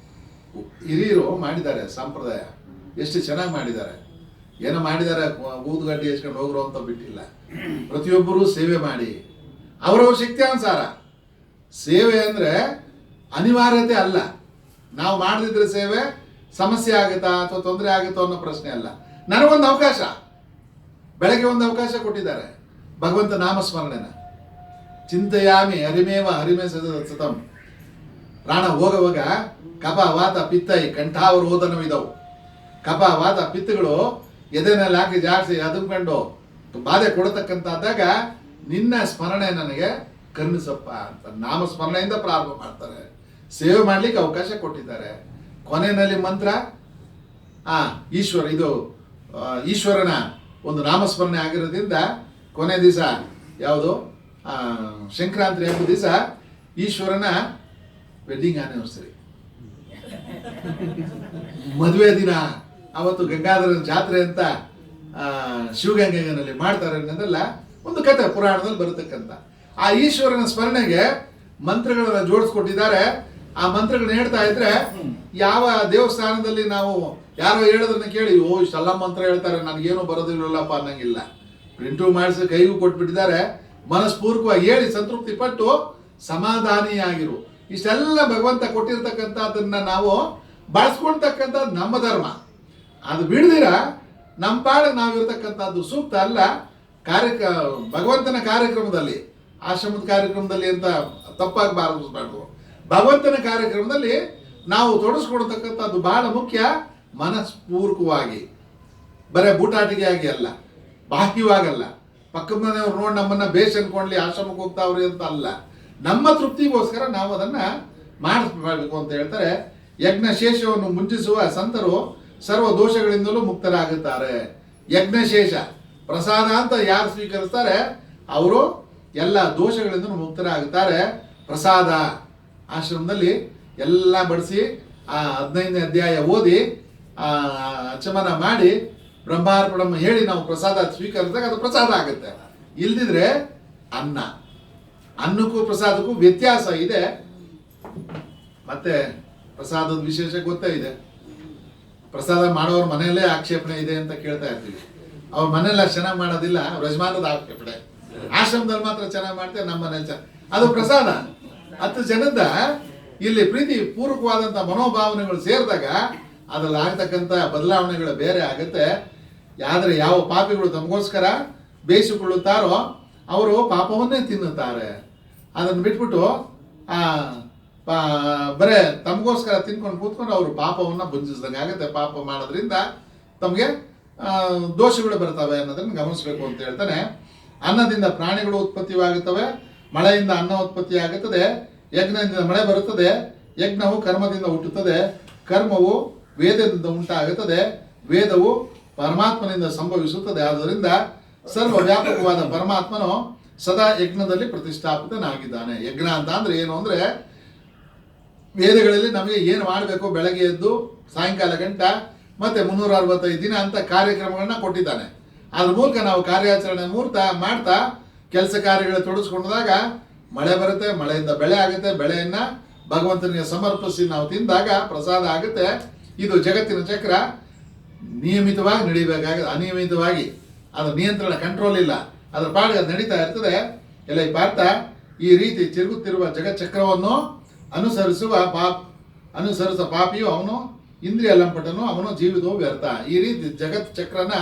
ಹಿರಿಯರು ಮಾಡಿದ್ದಾರೆ ಸಂಪ್ರದಾಯ, ಎಷ್ಟು ಚೆನ್ನಾಗಿ ಮಾಡಿದ್ದಾರೆ. ಏನೋ ಮಾಡಿದ್ದಾರೆ, ಊದುಗಡ್ಡಿ ಎಸ್ಕೊಂಡು ಹೋಗ್ರು ಅಂತ ಬಿಟ್ಟಿಲ್ಲ. ಪ್ರತಿಯೊಬ್ಬರೂ ಸೇವೆ ಮಾಡಿ ಅವರವ್ರ ಶಕ್ತಿಯಾನುಸಾರ. ಸೇವೆ ಅಂದರೆ ಅನಿವಾರ್ಯತೆ ಅಲ್ಲ. ನಾವು ಮಾಡದಿದ್ರೆ ಸೇವೆ ಸಮಸ್ಯೆ ಆಗುತ್ತಾ ಅಥವಾ ತೊಂದರೆ ಆಗುತ್ತೋ ಅನ್ನೋ ಪ್ರಶ್ನೆ ಅಲ್ಲ. ನನಗೊಂದು ಅವಕಾಶ, ಬೆಳಗ್ಗೆ ಒಂದು ಅವಕಾಶ ಕೊಟ್ಟಿದ್ದಾರೆ, ಭಗವಂತ ನಾಮಸ್ಮರಣೆನ ಚಿಂತೆಯಾಮಿ ಹರಿಮೇ ಸತಂ. ಪ್ರಾಣ ಹೋಗುವಾಗ ಕಫ ವಾತ ಪಿತ್ತೈ ಕಂಠಾವರೋಧನವಿದವು. ಕಫ ವಾತ ಪಿತ್ತಗಳು ಎದೆನಲ್ಲಿ ಹಾಕಿ ಜಾಡಿಸಿ ಅದುಕೊಂಡು ಬಾಧೆ ಕೊಡತಕ್ಕಂತಾದಾಗ ನಿನ್ನ ಸ್ಮರಣೆ ನನಗೆ ಕರುಣಿಸಪ್ಪ ಅಂತ ನಾಮಸ್ಮರಣೆಯಿಂದ ಪ್ರಾರಂಭ ಮಾಡ್ತಾರೆ. ಸೇವೆ ಮಾಡ್ಲಿಕ್ಕೆ ಅವಕಾಶ ಕೊಟ್ಟಿದ್ದಾರೆ. ಕೊನೆಯಲ್ಲಿ ಮಂತ್ರ ಈಶ್ವರನ ಒಂದು ನಾಮಸ್ಮರಣೆ ಆಗಿರೋದ್ರಿಂದ ಕೊನೆ ದಿವಸ ಯಾವುದು ಸಂಕ್ರಾಂತಿ ಹಬ್ಬದ ದಿವಸ ಈಶ್ವರನ ವೆಡ್ಡಿಂಗ್ ಆನಿವರ್ಸರಿ, ಮದುವೆ ದಿನ. ಅವತ್ತು ಗಂಗಾಧರನ ಜಾತ್ರೆ ಅಂತ ಶಿವಗಂಗೆನಲ್ಲಿ ಮಾಡ್ತಾರೆ ಅನ್ನೋದೆಲ್ಲ ಒಂದು ಕಥೆ ಪುರಾಣದಲ್ಲಿ ಬರತಕ್ಕಂಥ. ಆ ಈಶ್ವರನ ಸ್ಮರಣೆಗೆ ಮಂತ್ರಗಳನ್ನ ಜೋಡಿಸ್ಕೊಟ್ಟಿದ್ದಾರೆ. ಆ ಮಂತ್ರಗಳನ್ನ ಹೇಳ್ತಾ ಇದ್ರೆ ಯಾವ ದೇವಸ್ಥಾನದಲ್ಲಿ ನಾವು ಯಾರೋ ಹೇಳೋದನ್ನ ಕೇಳಿ ಇಷ್ಟೆಲ್ಲ ಮಂತ್ರ ಹೇಳ್ತಾರೆ ನನಗೇನು ಬರೋದಿಲ್ಲಪ್ಪ ಅನ್ನಂಗಿಲ್ಲ. ಪ್ರಿಂಟು ಮಾಡಿಸಿ ಕೈಗೂ ಕೊಟ್ಬಿಟ್ಟಿದ್ದಾರೆ. ಮನಸ್ಪೂರ್ವಕವಾಗಿ ಹೇಳಿ ಸಂತೃಪ್ತಿ ಪಟ್ಟು ಸಮಾಧಾನಿಯಾಗಿರು. ಇಷ್ಟೆಲ್ಲ ಭಗವಂತ ಕೊಟ್ಟಿರ್ತಕ್ಕಂಥದ್ದನ್ನ ನಾವು ಬಳಸ್ಕೊಳ್ತಕ್ಕಂಥದ್ದು ನಮ್ಮ ಧರ್ಮ. ಅದು ಬಿಡ್ದಿರ ನಮ್ಮ ಪಾಡಿಗೆ ನಾವಿರ್ತಕ್ಕಂಥದ್ದು ಸೂಕ್ತ ಅಲ್ಲ. ಭಗವಂತನ ಕಾರ್ಯಕ್ರಮದಲ್ಲಿ, ಆಶ್ರಮದ ಕಾರ್ಯಕ್ರಮದಲ್ಲಿ ಅಂತ ತಪ್ಪಾಗಿ ಬಾರಿಸಬಾರ್ದು. ಭಗವಂತನ ಕಾರ್ಯಕ್ರಮದಲ್ಲಿ ನಾವು ತೊಡಗಿಸ್ಕೊಡ್ತಕ್ಕಂಥದ್ದು ಬಹಳ ಮುಖ್ಯ. ಮನಸ್ಪೂರ್ವಕವಾಗಿ, ಬರೇ ಬೂಟಾಟಿಗೆಯಾಗಿ ಅಲ್ಲ, ಬಾಹ್ಯವಾಗಲ್ಲ. ಪಕ್ಕದ ಮನೆಯವ್ರು ನೋಡಿ ನಮ್ಮನ್ನ ಬೇಷ್ ಅನ್ಕೊಂಡ್ಲಿ ಆಶ್ರಮಕ್ಕೆ ಹೋಗ್ತಾವ್ರಿ ಅಂತ ಅಲ್ಲ. ನಮ್ಮ ತೃಪ್ತಿಗೋಸ್ಕರ ನಾವು ಅದನ್ನ ಮಾಡಿಸ್ಬೇಕು ಅಂತ ಹೇಳ್ತಾರೆ. ಯಜ್ಞಶೇಷವನ್ನು ಮುಂಚಿಸುವ ಸಂತರು ಸರ್ವ ದೋಷಗಳಿಂದಲೂ ಮುಕ್ತರಾಗುತ್ತಾರೆ. ಯಜ್ಞಶೇಷ ಪ್ರಸಾದ ಅಂತ ಯಾರು ಸ್ವೀಕರಿಸ್ತಾರೆ ಅವರು ಎಲ್ಲ ದೋಷಗಳಿಂದಲೂ ಮುಕ್ತರಾಗುತ್ತಾರೆ. ಪ್ರಸಾದ ಆಶ್ರಮದಲ್ಲಿ ಎಲ್ಲ ಬಡಿಸಿ ಆ 15ನೇ ಅಧ್ಯಾಯ ಓದಿ ಅಚಮನ ಮಾಡಿ ಬ್ರಹ್ಮಾರ್ಪಣಂ ಹೇಳಿ ನಾವು ಪ್ರಸಾದ ಸ್ವೀಕರಿಸಿದಾಗ ಅದು ಪ್ರಸಾದ ಆಗುತ್ತೆ. ಇಲ್ದಿದ್ರೆ ಅನ್ನಕ್ಕೂ ಪ್ರಸಾದಕ್ಕೂ ವ್ಯತ್ಯಾಸ ಇದೆ. ಮತ್ತೆ ಪ್ರಸಾದದ ವಿಶೇಷ ಗೊತ್ತೇ ಇದೆ. ಪ್ರಸಾದ ಮಾಡೋರ ಮನೆಯಲ್ಲೇ ಆಕ್ಷೇಪಣೆ ಇದೆ ಅಂತ ಕೇಳ್ತಾ ಇರ್ತೀವಿ. ಅವ್ರ ಮನೆಯಲ್ಲ ಚೆನ್ನಾಗಿ ಮಾಡೋದಿಲ್ಲ, ಅವ್ರ ಯಜಮಾನದ ಆಕ್ಷೇಪಣೆ. ಆಶ್ರಮದಲ್ಲಿ ಮಾತ್ರ ಚೆನ್ನಾಗಿ ಮಾಡ್ತೇವೆ, ನಮ್ಮ ಮನೇಲಿ ಅದು ಪ್ರಸಾದ. 10 ಜನದ ಇಲ್ಲಿ ಪ್ರೀತಿ ಪೂರ್ವಕವಾದಂಥ ಮನೋಭಾವನೆಗಳು ಸೇರಿದಾಗ ಅದ್ರಲ್ಲಿ ಆಗ್ತಕ್ಕಂಥ ಬದಲಾವಣೆಗಳು ಬೇರೆ ಆಗುತ್ತೆ. ಆದ್ರೆ ಯಾವ ಪಾಪಿಗಳು ತಮಗೋಸ್ಕರ ಬೇಯಿಸಿಕೊಳ್ಳುತ್ತಾರೋ ಅವರು ಪಾಪವನ್ನೇ ತಿನ್ನುತ್ತಾರೆ. ಅದನ್ನು ಬಿಟ್ಬಿಟ್ಟು ಬರೇ ತಮಗೋಸ್ಕರ ತಿನ್ಕೊಂಡು ಕೂತ್ಕೊಂಡು ಅವರು ಪಾಪವನ್ನು ಭುಂಜಿಸಿದಂಗೆ ಆಗುತ್ತೆ. ಪಾಪ ಮಾಡೋದ್ರಿಂದ ತಮಗೆ ದೋಷಗಳು ಬರ್ತವೆ ಅನ್ನೋದನ್ನು ಗಮನಿಸಬೇಕು ಅಂತ ಹೇಳ್ತಾನೆ. ಅನ್ನದಿಂದ ಪ್ರಾಣಿಗಳು ಉತ್ಪತ್ತಿಯಾಗುತ್ತವೆ, ಮಳೆಯಿಂದ ಅನ್ನ ಉತ್ಪತ್ತಿ ಆಗುತ್ತದೆ, ಯಜ್ಞದಿಂದ ಮಳೆ ಬರುತ್ತದೆ, ಯಜ್ಞವು ಕರ್ಮದಿಂದ ಹುಟ್ಟುತ್ತದೆ, ಕರ್ಮವು ವೇದದಿಂದ ಉಂಟಾಗುತ್ತದೆ, ವೇದವು ಪರಮಾತ್ಮನಿಂದ ಸಂಭವಿಸುತ್ತದೆ. ಆದ್ದರಿಂದ ಸರ್ವ ವ್ಯಾಪಕವಾದ ಪರಮಾತ್ಮನು ಸದಾ ಯಜ್ಞದಲ್ಲಿ ಪ್ರತಿಷ್ಠಾಪಿತನಾಗಿದ್ದಾನೆ. ಯಜ್ಞ ಅಂತ ಅಂದ್ರೆ ಏನು ಅಂದ್ರೆ ವೇದಗಳಲ್ಲಿ ನಮಗೆ ಏನು ಮಾಡಬೇಕು, ಬೆಳಗ್ಗೆ ಎದ್ದು ಸಾಯಂಕಾಲ ಗಂಟ ಮತ್ತೆ 365 ದಿನ ಅಂತ ಕಾರ್ಯಕ್ರಮಗಳನ್ನ ಕೊಟ್ಟಿದ್ದಾನೆ. ಅದ್ರ ಮೂಲಕ ನಾವು ಕಾರ್ಯಾಚರಣೆ ಮಾಡ್ತಾ ಕೆಲಸ ಕಾರ್ಯಗಳು ತೊಡಗಿಸ್ಕೊಂಡಾಗ ಮಳೆ ಬರುತ್ತೆ, ಮಳೆಯಿಂದ ಬೆಳೆ ಆಗುತ್ತೆ, ಬೆಳೆಯನ್ನ ಭಗವಂತನಿಗೆ ಸಮರ್ಪಿಸಿ ನಾವು ತಿಂದಾಗ ಪ್ರಸಾದ ಆಗುತ್ತೆ. ಇದು ಜಗತ್ತಿನ ಚಕ್ರ ನಿಯಮಿತವಾಗಿ ನಡಿಬೇಕಾಗುತ್ತೆ. ಅನಿಯಮಿತವಾಗಿ ಅದರ ನಿಯಂತ್ರಣ ಕಂಟ್ರೋಲ್ ಇಲ್ಲ, ಅದರ ಪಾಡಿಗೆ ಅದು ನಡೀತಾ ಇರ್ತದೆ. ಎಲ್ಲ ಈ ಪಾರ್ಥ ಈ ರೀತಿ ತಿರುಗುತ್ತಿರುವ ಜಗಚ್ಚಕ್ರವನ್ನು ಅನುಸರಿಸ ಪಾಪಿಯು ಅವನು ಇಂದ್ರಿಯ ಲಂಪಟನು, ಅವನು ಜೀವಿತವು ವ್ಯರ್ಥ. ಈ ರೀತಿ ಜಗತ್ ಚಕ್ರನ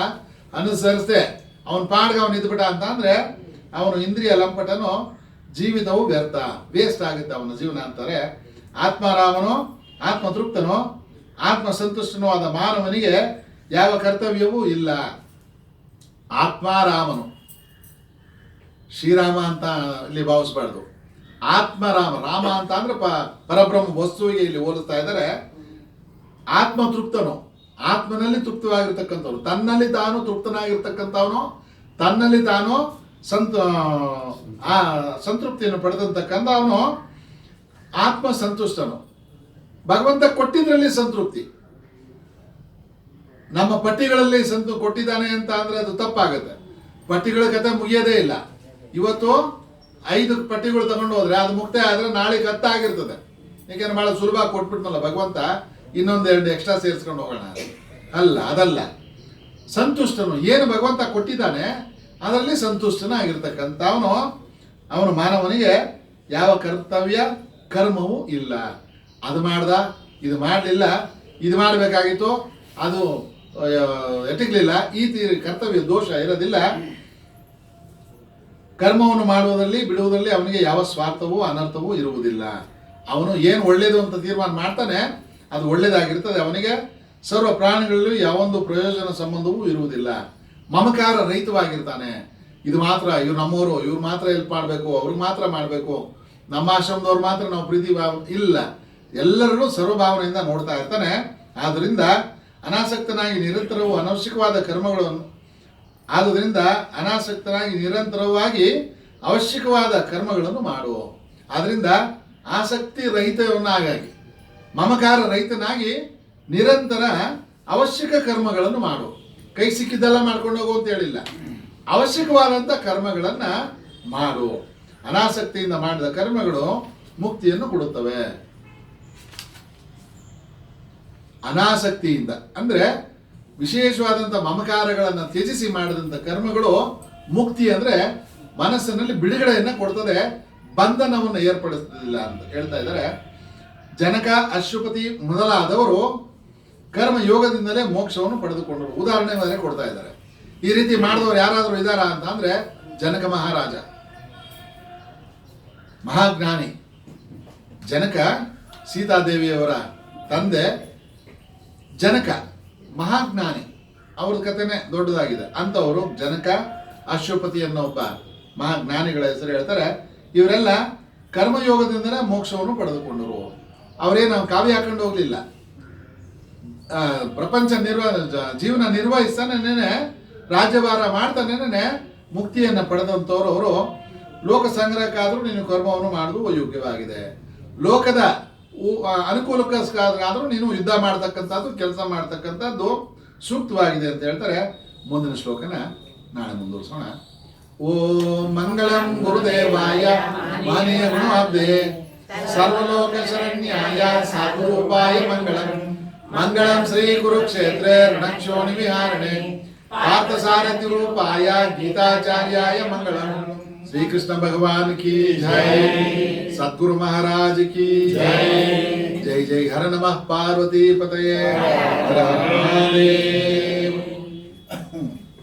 ಅನುಸರಿಸದೆ ಅವನ ಪಾಡ್ಗೆ ಅವನು ಇದ್ಬಿಟ್ಟ ಅಂತ ಅಂದ್ರೆ ಅವನು ಇಂದ್ರಿಯ ಲಂಪಟನು, ಜೀವಿತವು ವ್ಯರ್ಥ, ವೇಸ್ಟ್ ಆಗುತ್ತೆ ಅವನ ಜೀವನ ಅಂತಾರೆ. ಆತ್ಮಾರಾಮನು, ಆತ್ಮತೃಪ್ತನು, ಆತ್ಮಸಂತುಷ್ಟನೂ ಆದ ಮಾನವನಿಗೆ ಯಾವ ಕರ್ತವ್ಯವೂ ಇಲ್ಲ. ಆತ್ಮಾರಾಮನು, ಶ್ರೀರಾಮ ಅಂತ ಇಲ್ಲಿ ಭಾವಿಸಬಾರ್ದು. ಆತ್ಮರಾಮ, ರಾಮ ಅಂತ ಅಂದ್ರೆ ಪರಬ್ರಹ್ಮ ವಸ್ತುವಿಗೆ ಇಲ್ಲಿ ಹೋಲಿಸ್ತಾ ಇದ್ದಾರೆ. ಆತ್ಮತೃಪ್ತನು, ಆತ್ಮನಲ್ಲಿ ತೃಪ್ತವಾಗಿರ್ತಕ್ಕಂಥವನು, ತನ್ನಲ್ಲಿ ತಾನು ತೃಪ್ತನಾಗಿರ್ತಕ್ಕಂಥವನು, ತನ್ನಲ್ಲಿ ತಾನು ಸಂತೃಪ್ತಿಯನ್ನು ಪಡೆದಂತಕ್ಕಂಥ ಅವನು ಆತ್ಮ ಸಂತುಷ್ಟನು. ಭಗವಂತ ಕೊಟ್ಟಿದ್ರಲ್ಲಿ ಸಂತೃಪ್ತಿ. ನಮ್ಮ ಪಟ್ಟಿಗಳಲ್ಲಿ ಕೊಟ್ಟಿದ್ದಾನೆ ಅಂತ ಅಂದ್ರೆ ಅದು ತಪ್ಪಾಗುತ್ತೆ. ಪಟ್ಟಿಗಳ ಕಥೆ ಮುಗಿಯೋದೇ ಇಲ್ಲ. ಇವತ್ತು 5 ಪಟ್ಟಿಗಳು ತಗೊಂಡು ಹೋದ್ರೆ ಅದು ಮುಕ್ತಾಯ ಆದ್ರೆ ನಾಳೆ 10 ಆಗಿರ್ತದೆ. ಯಾಕೆಂದ್ರೆ ಬಹಳ ಸುಲಭ ಕೊಟ್ಬಿಟ್ನಲ್ಲ ಭಗವಂತ, ಇನ್ನೊಂದು 2 ಎಕ್ಸ್ಟ್ರಾ ಸೇರಿಸ್ಕೊಂಡು ಹೋಗೋಣ ಅಲ್ಲ, ಅದಲ್ಲ. ಸಂತುಷ್ಟನು, ಏನು ಭಗವಂತ ಕೊಟ್ಟಿದ್ದಾನೆ ಅದರಲ್ಲಿ ಸಂತುಷ್ಟನಾಗಿರ್ತಕ್ಕಂಥ ಅವನು ಮಾನವನಿಗೆ ಯಾವ ಕರ್ತವ್ಯ ಕರ್ಮವೂ ಇಲ್ಲ. ಅದು ಮಾಡ್ದ, ಇದು ಮಾಡಲಿಲ್ಲ, ಇದು ಮಾಡಬೇಕಾಗಿತ್ತು, ಅದು ಎಟಕಲಿಲ್ಲ, ಈ ಕರ್ತವ್ಯ ದೋಷ ಇರೋದಿಲ್ಲ. ಕರ್ಮವನ್ನು ಮಾಡುವುದರಲ್ಲಿ ಬಿಡುವುದರಲ್ಲಿ ಅವನಿಗೆ ಯಾವ ಸ್ವಾರ್ಥವೂ ಅನರ್ಥವೂ ಇರುವುದಿಲ್ಲ. ಅವನು ಏನು ಒಳ್ಳೇದು ಅಂತ ತೀರ್ಮಾನ ಮಾಡ್ತಾನೆ ಅದು ಒಳ್ಳೇದಾಗಿರ್ತದೆ. ಅವನಿಗೆ ಸರ್ವ ಪ್ರಾಣಿಗಳಲ್ಲೂ ಯಾವೊಂದು ಪ್ರಯೋಜನ ಸಂಬಂಧವೂ ಇರುವುದಿಲ್ಲ. ಮಮಕಾರ ರಹಿತವಾಗಿರ್ತಾನೆ. ಇದು ಮಾತ್ರ ಇವ್ರು ನಮ್ಮವರು, ಇವ್ರು ಮಾತ್ರ ಹೆಲ್ಪ್ ಮಾಡಬೇಕು, ಅವ್ರಿಗೆ ಮಾತ್ರ ಮಾಡಬೇಕು, ನಮ್ಮ ಆಶ್ರಮದವ್ರು ಮಾತ್ರ ನಾವು ಪ್ರೀತಿ ಭಾವ ಇಲ್ಲ, ಎಲ್ಲರನ್ನೂ ಸರ್ವಭಾವನೆಯಿಂದ ನೋಡ್ತಾ ಇರ್ತಾನೆ. ಆದ್ದರಿಂದ ಅನಾಸಕ್ತನಾಗಿ ನಿರಂತರವೂ ಅನವಶ್ಯಕವಾದ ಕರ್ಮಗಳನ್ನು ನಿರಂತರವಾಗಿ ಅವಶ್ಯಕವಾದ ಕರ್ಮಗಳನ್ನು ಮಾಡು. ಆದ್ದರಿಂದ ಆಸಕ್ತಿ ರಹಿತವನ್ನಾಗಿ ಮಮಕಾರ ರಹಿತನಾಗಿ ನಿರಂತರ ಅವಶ್ಯಕ ಕರ್ಮಗಳನ್ನು ಮಾಡು. ಕೈ ಸಿಕ್ಕಿದ್ದೆಲ್ಲ ಮಾಡ್ಕೊಂಡು ಹೋಗು ಅಂತ ಹೇಳಿಲ್ಲ, ಅವಶ್ಯಕವಾದಂಥ ಕರ್ಮಗಳನ್ನು ಮಾಡು. ಅನಾಸಕ್ತಿಯಿಂದ ಮಾಡಿದ ಕರ್ಮಗಳು ಮುಕ್ತಿಯನ್ನು ಕೊಡುತ್ತವೆ. ಅನಾಸಕ್ತಿಯಿಂದ ಅಂದರೆ ವಿಶೇಷವಾದಂಥ ಮಮಕಾರಗಳನ್ನು ತ್ಯಜಿಸಿ ಮಾಡಿದಂಥ ಕರ್ಮಗಳು ಮುಕ್ತಿ ಅಂದರೆ ಮನಸ್ಸಿನಲ್ಲಿ ಬಿಡುಗಡೆಯನ್ನು ಕೊಡ್ತದೆ, ಬಂಧನವನ್ನು ಏರ್ಪಡಿಸುವುದಿಲ್ಲ ಅಂತ ಹೇಳ್ತಾ ಇದ್ದಾರೆ. ಜನಕ, ಅಶ್ವಪತಿ ಮೊದಲಾದವರು ಕರ್ಮ ಯೋಗದಿಂದಲೇ ಮೋಕ್ಷವನ್ನು ಪಡೆದುಕೊಂಡರು. ಉದಾಹರಣೆ ಮೇಲೆ ಕೊಡ್ತಾ ಇದ್ದಾರೆ. ಈ ರೀತಿ ಮಾಡಿದವರು ಯಾರಾದರೂ ಇದ್ದಾರಾ ಅಂತ ಅಂದ್ರೆ ಜನಕ ಮಹಾರಾಜ, ಮಹಾಜ್ಞಾನಿ. ಜನಕ ಸೀತಾದೇವಿಯವರ ತಂದೆ ಜನಕ ಮಹಾಜ್ಞಾನಿ, ಅವ್ರ ಕಥೆನೇ ದೊಡ್ಡದಾಗಿದೆ. ಅಂಥವರು ಜನಕ, ಅಶ್ವಪತಿ ಅನ್ನೋ ಒಬ್ಬ ಮಹಾಜ್ಞಾನಿಗಳ ಹೆಸರು ಹೇಳ್ತಾರೆ. ಇವರೆಲ್ಲ ಕರ್ಮಯೋಗದಿಂದಲೇ ಮೋಕ್ಷವನ್ನು ಪಡೆದುಕೊಂಡರು. ಅವರೇನು ಕಾವ್ಯ ಹಾಕೊಂಡು ಹೋಗ್ಲಿಲ್ಲ. ಪ್ರಪಂಚ ಜೀವನ ನಿರ್ವಹಿಸ್ತಾನೇನೆ, ರಾಜ್ಯಭಾರ ಮಾಡ್ತಾನೇನೆ ಮುಕ್ತಿಯನ್ನು ಪಡೆದಂಥವ್ರು. ಅವರು ಲೋಕ ಸಂಗ್ರಹಕ್ಕಾದರೂ ನೀನು ಕರ್ಮವನ್ನು ಮಾಡುವುದು ಯೋಗ್ಯವಾಗಿದೆ, ಲೋಕದ ಅನುಕೂಲಕ್ಕಾದ್ರೂ ನೀನು ಯುದ್ಧ ಮಾಡ್ತಕ್ಕಂಥದ್ದು, ಕೆಲಸ ಮಾಡ್ತಕ್ಕಂಥದ್ದು ಸೂಕ್ತವಾಗಿದೆ ಅಂತ ಹೇಳ್ತಾರೆ. ಮುಂದಿನ ಶ್ಲೋಕನ ನಾಳೆ ಮುಂದುವರಿಸೋಣ. ಓಂ ಮಂಗಳಂ ಗುರುದೇವಾಯ ಮಾನೀಯ ಗುಣಾಬ್ಧೆ ಸರ್ವಲೋಕ ಶರಣ್ಯಾಯ ಸಾಧುರೂಪಾಯ ಮಂಗಳಂ. ಮಂಗಳಂ ಶ್ರೀ ಕುರುಕ್ಷೇತ್ರೇ ರಣಕ್ಷೋಣಿ ವಿಹಾರಣೆ ಪಾರ್ಥಸಾರಥಿ ರೂಪಾಯ ಗೀತಾಚಾರ್ಯಾಯ ಮಂಗಳಂ. श्री कृष्ण भगवान की जय, सद्गुरु महाराज की जय. जय जय हर नमः पार्वती पतये हर हर महादेव.